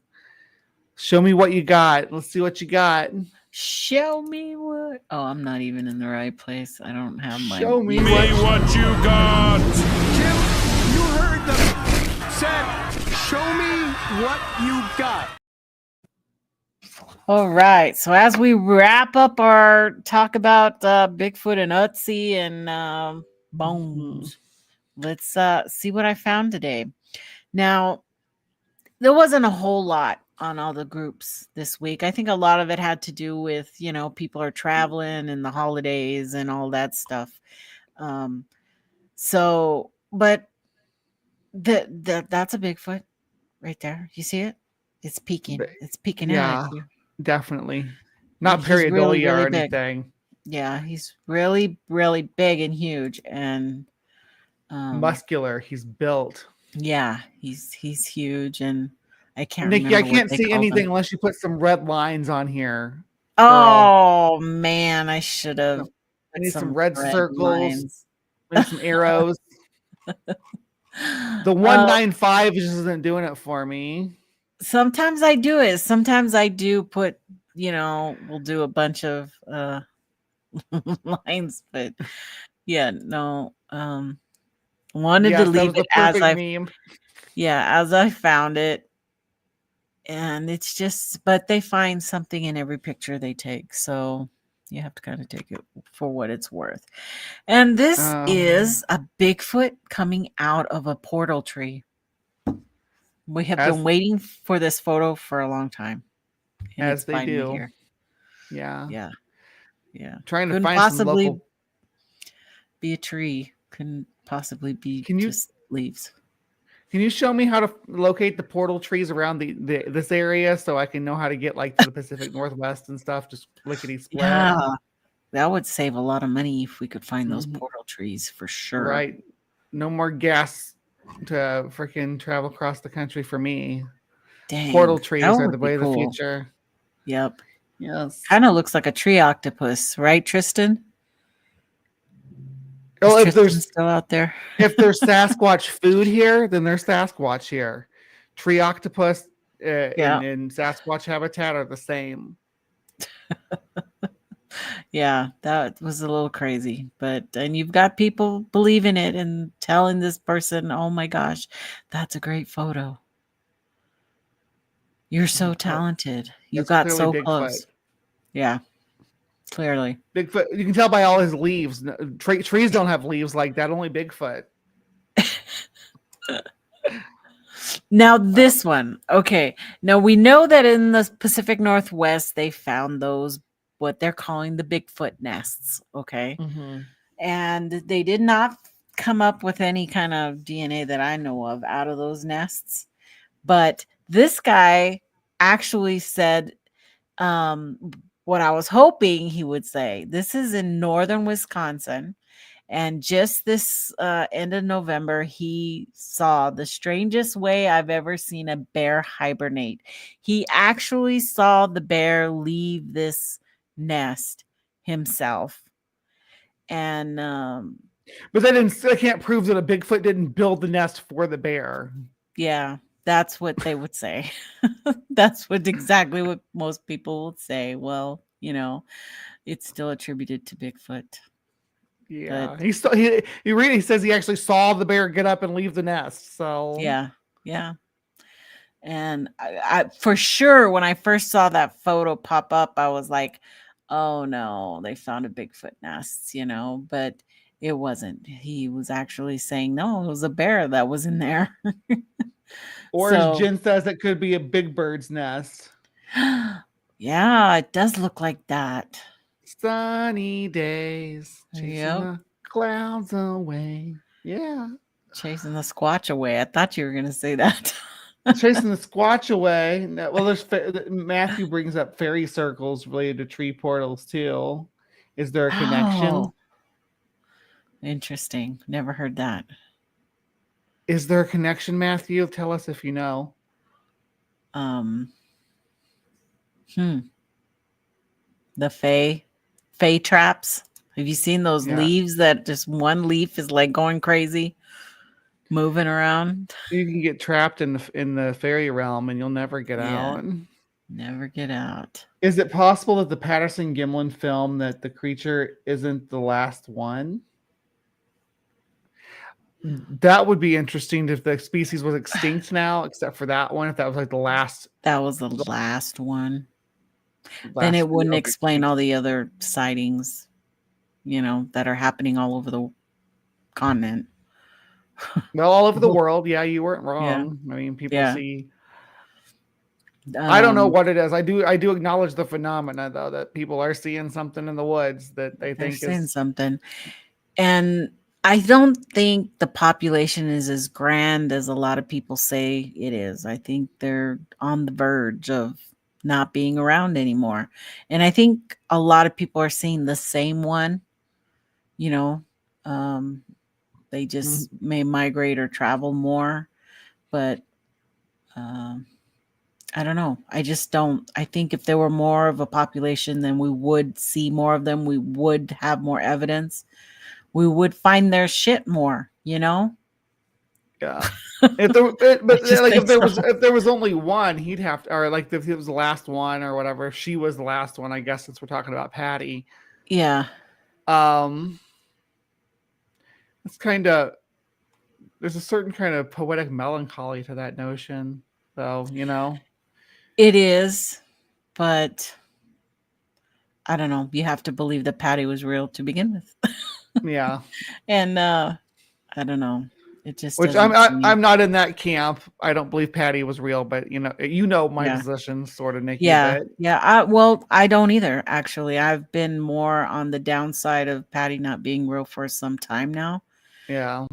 Show me what you got. Let's see what you got. Show me what. Oh, I'm not even in the right place. I don't have my. Show me what you got. Jim, you heard them said, show me what you got. All right. So as we wrap up our talk about Bigfoot and Ötzi and bones, let's see what I found today. Now, there wasn't a whole lot on all the groups this week. I think a lot of it had to do with, people are traveling and the holidays and all that stuff. But that's a Bigfoot right there. You see it? It's peeking. It's peeking out at you. Definitely. Not pareidolia really or anything. Big. Yeah, he's really, really big and huge and muscular. He's built. Yeah, he's huge, and I can't. Nikki, I can't see anything unless you put some red lines on here. Oh man, I should have. I need some red circles and some arrows. The 195 just isn't doing it for me. Sometimes I do it. Sometimes I do put, we'll do a bunch of lines, but no. Wanted to leave it as I found it. And it's just, but they find something in every picture they take. So you have to kind of take it for what it's worth. And this is a Bigfoot coming out of a portal tree. We have been waiting for this photo for a long time. As they do. Here. Yeah. Trying to find some local... be a tree. Couldn't possibly be just leaves. Can you show me how to locate the portal trees around this area so I can know how to get to the Pacific Northwest and stuff? Just lickety split. Yeah, that would save a lot of money if we could find those portal trees for sure. Right. No more gas to freaking travel across the country for me. Dang, portal trees are the way of the future. Yep. Yes. Kind of looks like a tree octopus, right, Tristan? Oh, if there's still out there, if there's Sasquatch food here, then there's Sasquatch here. Tree octopus and Sasquatch habitat are the same. Yeah, that was a little crazy, and you've got people believing it and telling this person, "Oh my gosh, that's a great photo. You're so talented. You got so close." Yeah. Clearly. Bigfoot, you can tell by all his leaves. Trees don't have leaves like that, only Bigfoot. Now this one. Okay. Now we know that in the Pacific Northwest, they found those, what they're calling the Bigfoot nests. Okay. Mm-hmm. And they did not come up with any kind of DNA that I know of out of those nests. But this guy actually said, what I was hoping he would say. This is in northern Wisconsin. And just this end of November, he saw the strangest way I've ever seen a bear hibernate. He actually saw the bear leave this nest himself. And but I can't prove that a Bigfoot didn't build the nest for the bear. Yeah. That's what they would say. That's exactly what most people would say. Well, it's still attributed to Bigfoot. Yeah, he really says he actually saw the bear get up and leave the nest. So yeah. And I for sure, when I first saw that photo pop up, I was like, oh no, they found a Bigfoot nest, but it wasn't. He was actually saying, no, it was a bear that was in there. Or as Jen says, it could be a big bird's nest. Yeah, it does look like that. Sunny days, chasing the clouds away. Yeah. Chasing the Squatch away. I thought you were going to say that. Chasing the Squatch away. Well, Matthew brings up fairy circles related to tree portals too. Is there a connection? Oh, interesting. Never heard that. Is there a connection, Matthew? Tell us if you know. The Fae traps. Have you seen those leaves that just one leaf is like going crazy, moving around? You can get trapped in the fairy realm and you'll never get out. Never get out. Is it possible that the Patterson-Gimlin film that the creature isn't the last one? That would be interesting if the species was extinct now, except for that one. If that was like the last. That was the last one. Then it wouldn't explain all the other sightings, that are happening all over the continent. Well, all over the world. Yeah, you weren't wrong. Yeah. I mean, people see. I don't know what it is. I do acknowledge the phenomena, though, that people are seeing something in the woods that they think is something. And I don't think the population is as grand as a lot of people say it is. I think they're on the verge of not being around anymore. And I think a lot of people are seeing the same one, they just may migrate or travel more, but I don't know. I think if there were more of a population, then we would see more of them. We would have more evidence. We would find their shit more, Yeah. If there was only one, he'd have to, or like if it was the last one or whatever, if she was the last one, I guess since we're talking about Patty. Yeah. It's there's a certain kind of poetic melancholy to that notion, though, It is, but I don't know. You have to believe that Patty was real to begin with. Yeah. And I don't know. It just I'm not in that camp. I don't believe Patty was real, but my position, sort of, Nikki. Yeah. I don't either. Actually, I've been more on the downside of Patty not being real for some time now. Yeah.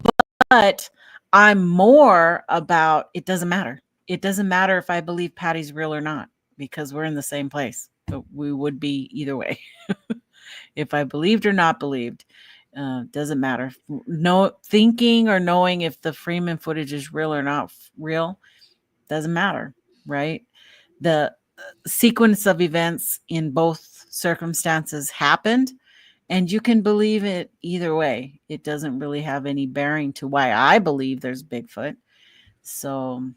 But I'm more about it doesn't matter. It doesn't matter if I believe Patty's real or not, because we're in the same place. But we would be either way. If I believed or not believed. Doesn't matter. No thinking or knowing if the Freeman footage is real or not real doesn't matter, right? The sequence of events in both circumstances happened, and you can believe it either way. It doesn't really have any bearing to why I believe there's Bigfoot. So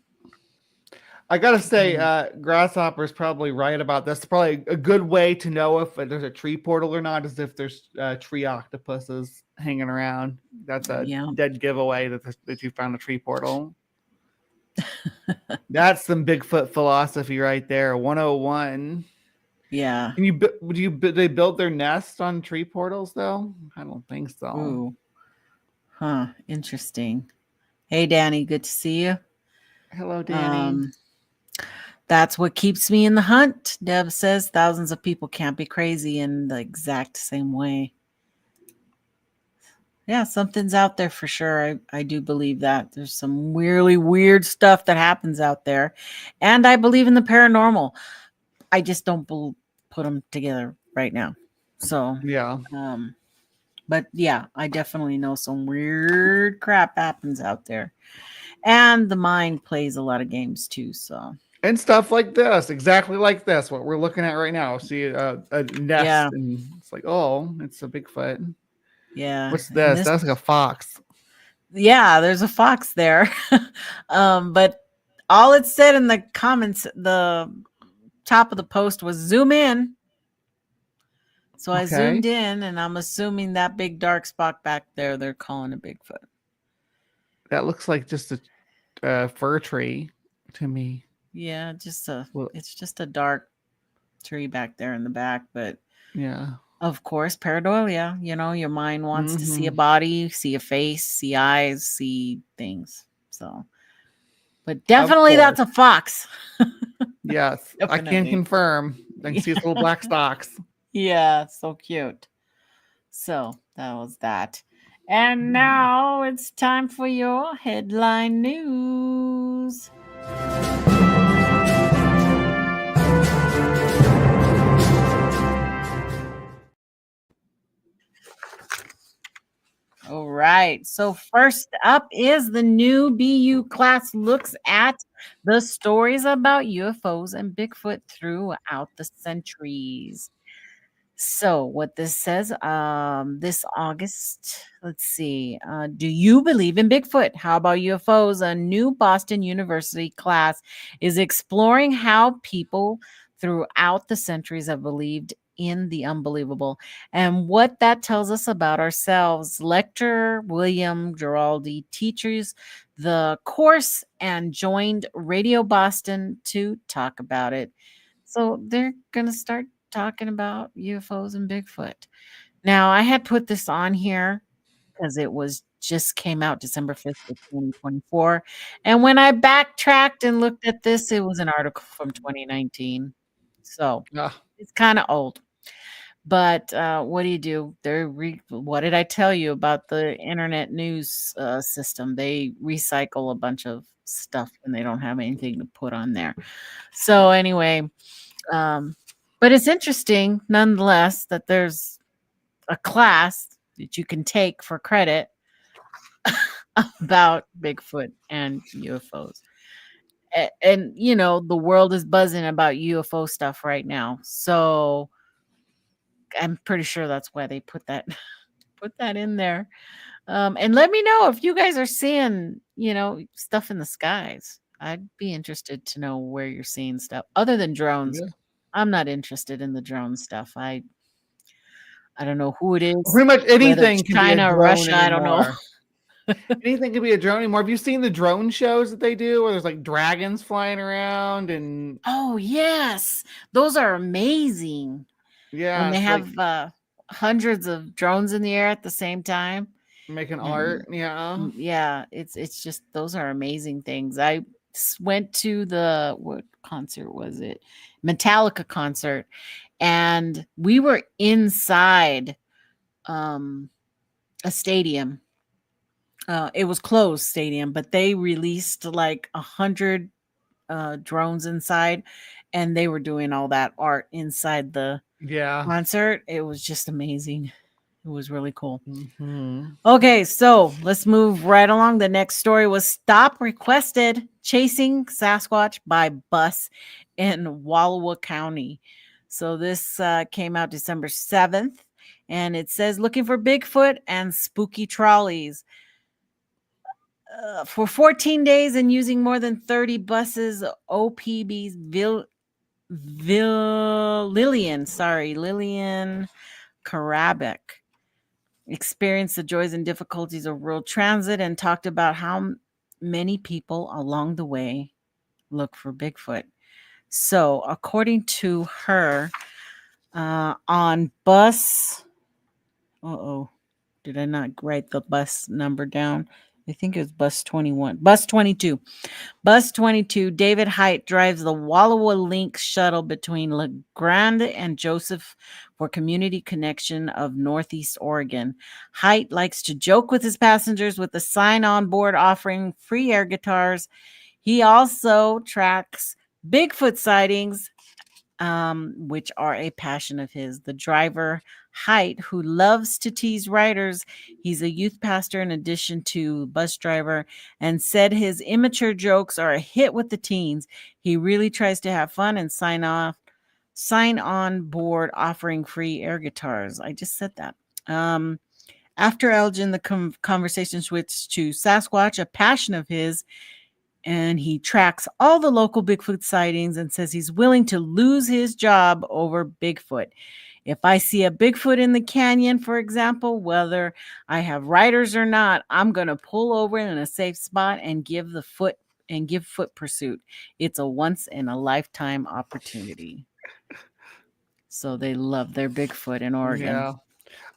I gotta say, Grasshopper is probably right about this. Probably a good way to know if there's a tree portal or not is if there's tree octopuses hanging around. That's a dead giveaway that you found a tree portal. That's some Bigfoot philosophy right there. 101. Yeah. They build their nest on tree portals though? I don't think so. Ooh. Huh. Interesting. Hey, Danny. Good to see you. Hello, Danny. That's what keeps me in the hunt. Deb says thousands of people can't be crazy in the exact same way. Yeah, something's out there for sure. I do believe that. There's some really weird stuff that happens out there. And I believe in the paranormal. I just don't put them together right now. So, yeah. But yeah, I definitely know some weird crap happens out there. And the mind plays a lot of games too, so. And stuff like this, exactly like this, what we're looking at right now. See a nest, and it's like, oh, it's a Bigfoot. Yeah. What's this? That's like a fox. Yeah, there's a fox there. But all it said in the comments, the top of the post was zoom in. So I zoomed in, and I'm assuming that big dark spot back there, they're calling a Bigfoot. That looks like just a fir tree to me. Yeah, it's just a dark tree back there in the back, but yeah. Of course, pareidolia. Your mind wants to see a body, see a face, see eyes, see things. So, but definitely that's a fox. Yes, I can confirm. I can see his little black socks. Yeah, so cute. So that was that. And now it's time for your headline news. All right. So first up is the new BU class looks at the stories about UFOs and Bigfoot throughout the centuries. So what this says, this August, let's see. Do you believe in Bigfoot? How about UFOs? A new Boston University class is exploring how people throughout the centuries have believed in the unbelievable and what that tells us about ourselves. Lecturer William Giraldi teaches the course and joined Radio Boston to talk about it. So they're going to start talking about UFOs and Bigfoot. Now, I had put this on here because it was just came out December 5th of 2024. And when I backtracked and looked at this, it was an article from 2019. So it's kind of old. But what do? What did I tell you about the internet news system? They recycle a bunch of stuff and they don't have anything to put on there. So anyway, but it's interesting nonetheless that there's a class that you can take for credit about Bigfoot and UFOs. And the world is buzzing about UFO stuff right now. So I'm pretty sure that's why they put that in there. And let me know if you guys are seeing, stuff in the skies. I'd be interested to know where you're seeing stuff other than drones. Yeah. I'm not interested in the drone stuff. I don't know who it is. Pretty much anything can China, be a drone Russia, anymore. I don't know. Anything can be a drone anymore. Have you seen the drone shows that they do where there's like dragons flying around and oh yes, those are amazing. Yeah, when they have hundreds of drones in the air at the same time making art. Yeah, it's just those are amazing things. I went to what concert was it? Metallica concert, and we were inside a stadium. It was closed stadium, but they released like 100 drones inside, and they were doing all that art inside the concert. It was just amazing. It was really cool. Okay, so let's move right along. The next story was stop requested chasing Sasquatch by bus in Wallowa County. So this came out December 7th, and it says looking for Bigfoot and spooky trolleys. For 14 days and using more than 30 buses, OPB's Lillian Karabek experienced the joys and difficulties of rural transit and talked about how many people along the way look for Bigfoot. So, according to her, on bus, did I not write the bus number down? I think it was bus 21. Bus 22. Bus 22, David Height drives the Wallowa Link shuttle between La Grande and Joseph for Community Connection of Northeast Oregon. Height likes to joke with his passengers with a sign on board offering free air guitars. He also tracks Bigfoot sightings, which are a passion of his. The driver, Height, who loves to tease riders, he's a youth pastor in addition to bus driver, and said his immature jokes are a hit with the teens. He really tries to have fun and sign on board offering free air guitars. I just said that. After Elgin, the conversation switched to Sasquatch, a passion of his, and he tracks all the local Bigfoot sightings and says he's willing to lose his job over Bigfoot. If I see a Bigfoot in the canyon, for example, whether I have riders or not, I'm going to pull over in a safe spot and give the foot and give foot pursuit. It's a once in a lifetime opportunity. So they love their Bigfoot in Oregon. Yeah.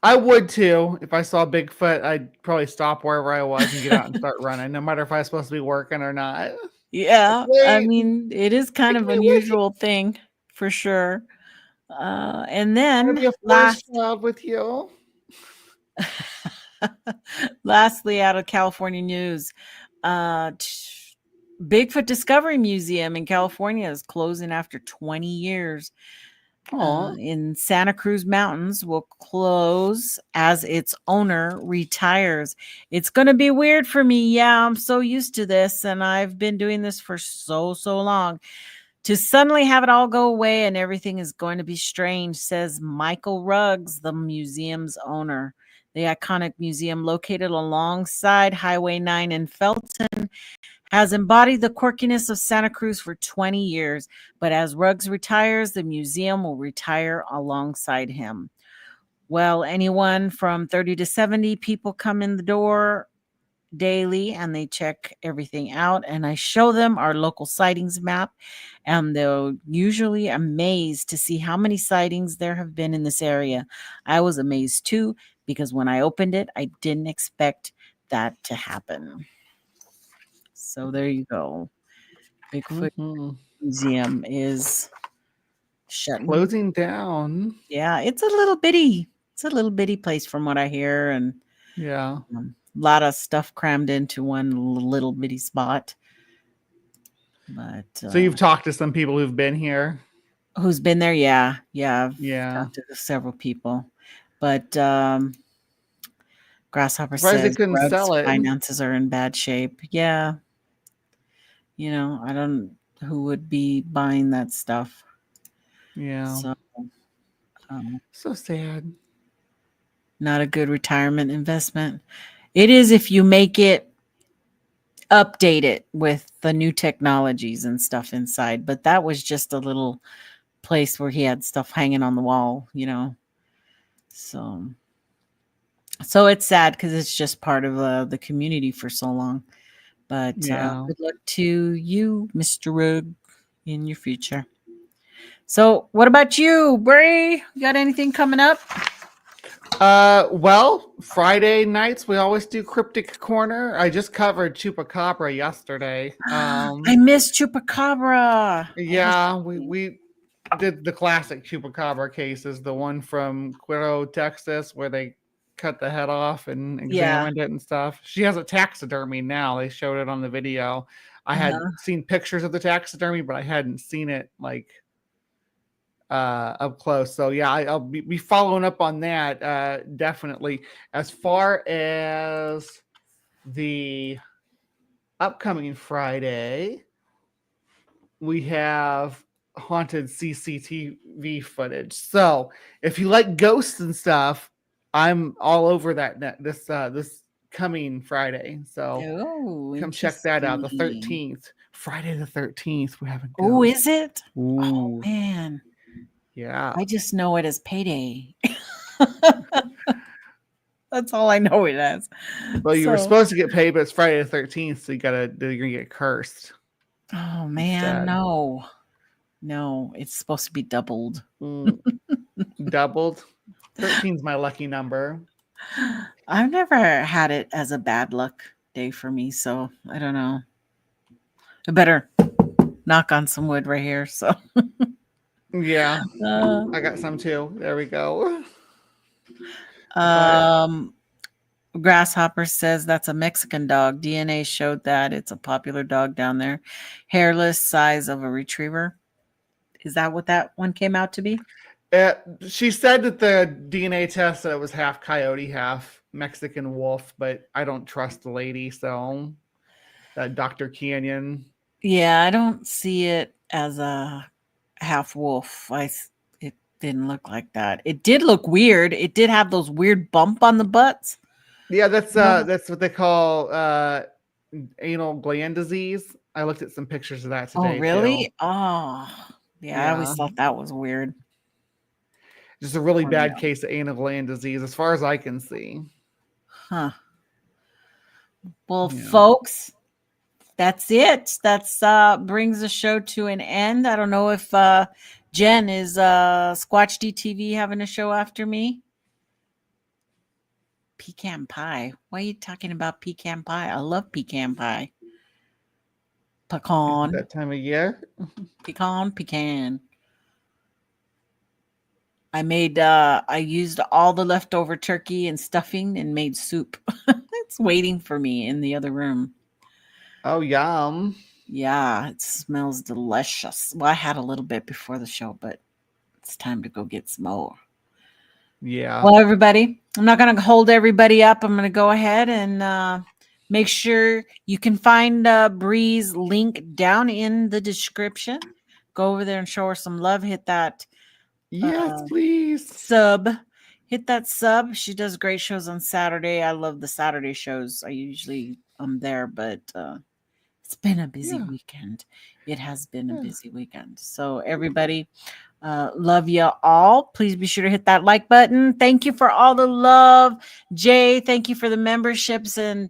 I would too. If I saw Bigfoot, I'd probably stop wherever I was and get out and start running, no matter if I was supposed to be working or not. Yeah, I mean, it is kind of unusual thing for sure. And then love with you. Lastly, out of California news, Bigfoot Discovery Museum in California is closing after 20 years. In Santa Cruz Mountains will close as its owner retires. It's going to be weird for me. Yeah, I'm so used to this, and I've been doing this for so long. To suddenly have it all go away and everything is going to be strange, says Michael Ruggs, the museum's owner. The iconic museum, located alongside Highway 9 in Felton, has embodied the quirkiness of Santa Cruz for 20 years, but as Ruggs retires, the museum will retire alongside him. Well, anyone from 30 to 70 people come in the door daily and they check everything out, and I show them our local sightings map, and they're usually amazed to see how many sightings there have been in this area. I was amazed too, because when I opened it, I didn't expect that to happen. So there you go. Bigfoot Museum is closing down. Yeah, it's a little bitty place from what I hear, and yeah, a lot of stuff crammed into one little bitty spot. But so you've talked to some people who've been here? Who's been there? Yeah. I've talked to several people, but Grasshopper says they couldn't sell it. Finances are in bad shape. Yeah. You know, I don't who would be buying that stuff. Yeah. So sad. Not a good retirement investment. It is if you make it, update it with the new technologies and stuff inside. But that was just a little place where he had stuff hanging on the wall, you know. So it's sad because it's just part of the community for so long. But good luck to you, Mr. Rugg, in your future. So what about you, Bray? You got anything coming up? Well, Friday nights we always do Cryptic Corner. I just covered Chupacabra yesterday. I missed Chupacabra. Yeah, we did the classic Chupacabra cases, the one from Quito, Texas, where they cut the head off and examined it and stuff. She has a taxidermy now. They showed it on the video. I had seen pictures of the taxidermy, but I hadn't seen it like up close. So yeah, I'll be following up on that definitely. As far as the upcoming Friday, we have haunted CCTV footage. So if you like ghosts and stuff, I'm all over that this coming Friday. So come check that out. The 13th, Friday the 13th. We haven't. Oh, is it? Ooh. Oh man. Yeah. I just know it as payday. That's all I know it as. Well, you were supposed to get paid, but it's Friday the 13th, so you're gonna get cursed. Oh man, no, it's supposed to be doubled. Doubled. 13 is my lucky number. I've never had it as a bad luck day for me, so I don't know. I better knock on some wood right here. So yeah, I got some too. There we go. Grasshopper says that's a Mexican dog. DNA showed that it's a popular dog down there. Hairless, size of a retriever. Is that what that one came out to be? She said that the DNA test that it was half coyote, half Mexican wolf, but I don't trust the lady, so Dr. Canyon. Yeah, I don't see it as a half wolf. It didn't look like that. It did look weird. It did have those weird bump on the butts. Yeah, that's what they call anal gland disease. I looked at some pictures of that today. Oh, really? Too. Oh, yeah. I always thought that was weird. Just a really bad case of anal gland disease, as far as I can see. Huh. Well, folks, that's it. That's brings the show to an end. I don't know if Jen is Squatch DTV having a show after me. Pecan pie. Why are you talking about pecan pie? I love pecan pie. Pecan. That time of year. Pecan. I used all the leftover turkey and stuffing and made soup. It's waiting for me in the other room. Oh, yum. Yeah, it smells delicious. Well, I had a little bit before the show, but it's time to go get some more. Yeah. Well, everybody, I'm not going to hold everybody up. I'm going to go ahead and make sure you can find Bree's link down in the description. Go over there and show her some love. Hit that. Yes, please. Sub. Hit that sub. She does great shows on Saturday. I love the Saturday shows. I usually am there, but it's been a busy weekend. It has been a busy weekend. So everybody, love you all. Please be sure to hit that like button. Thank you for all the love. Jay, thank you for the memberships. And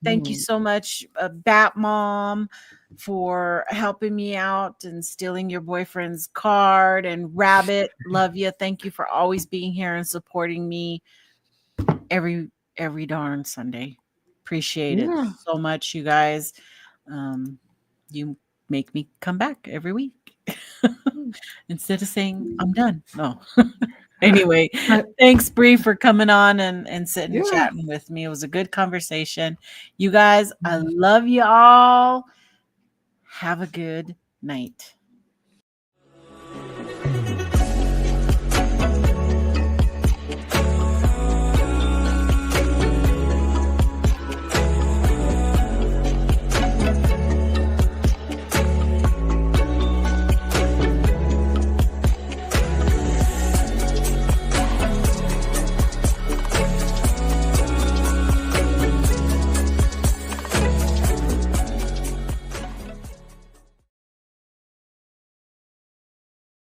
thank you so much, Bat Mom, for helping me out and stealing your boyfriend's card. And Rabbit, love you. Thank you for always being here and supporting me every darn Sunday. Appreciate it so much, you guys. You make me come back every week instead of saying I'm done. No. Anyway, thanks, Bree, for coming on and sitting and chatting with me. It was a good conversation. You guys, I love you all. Have a good night.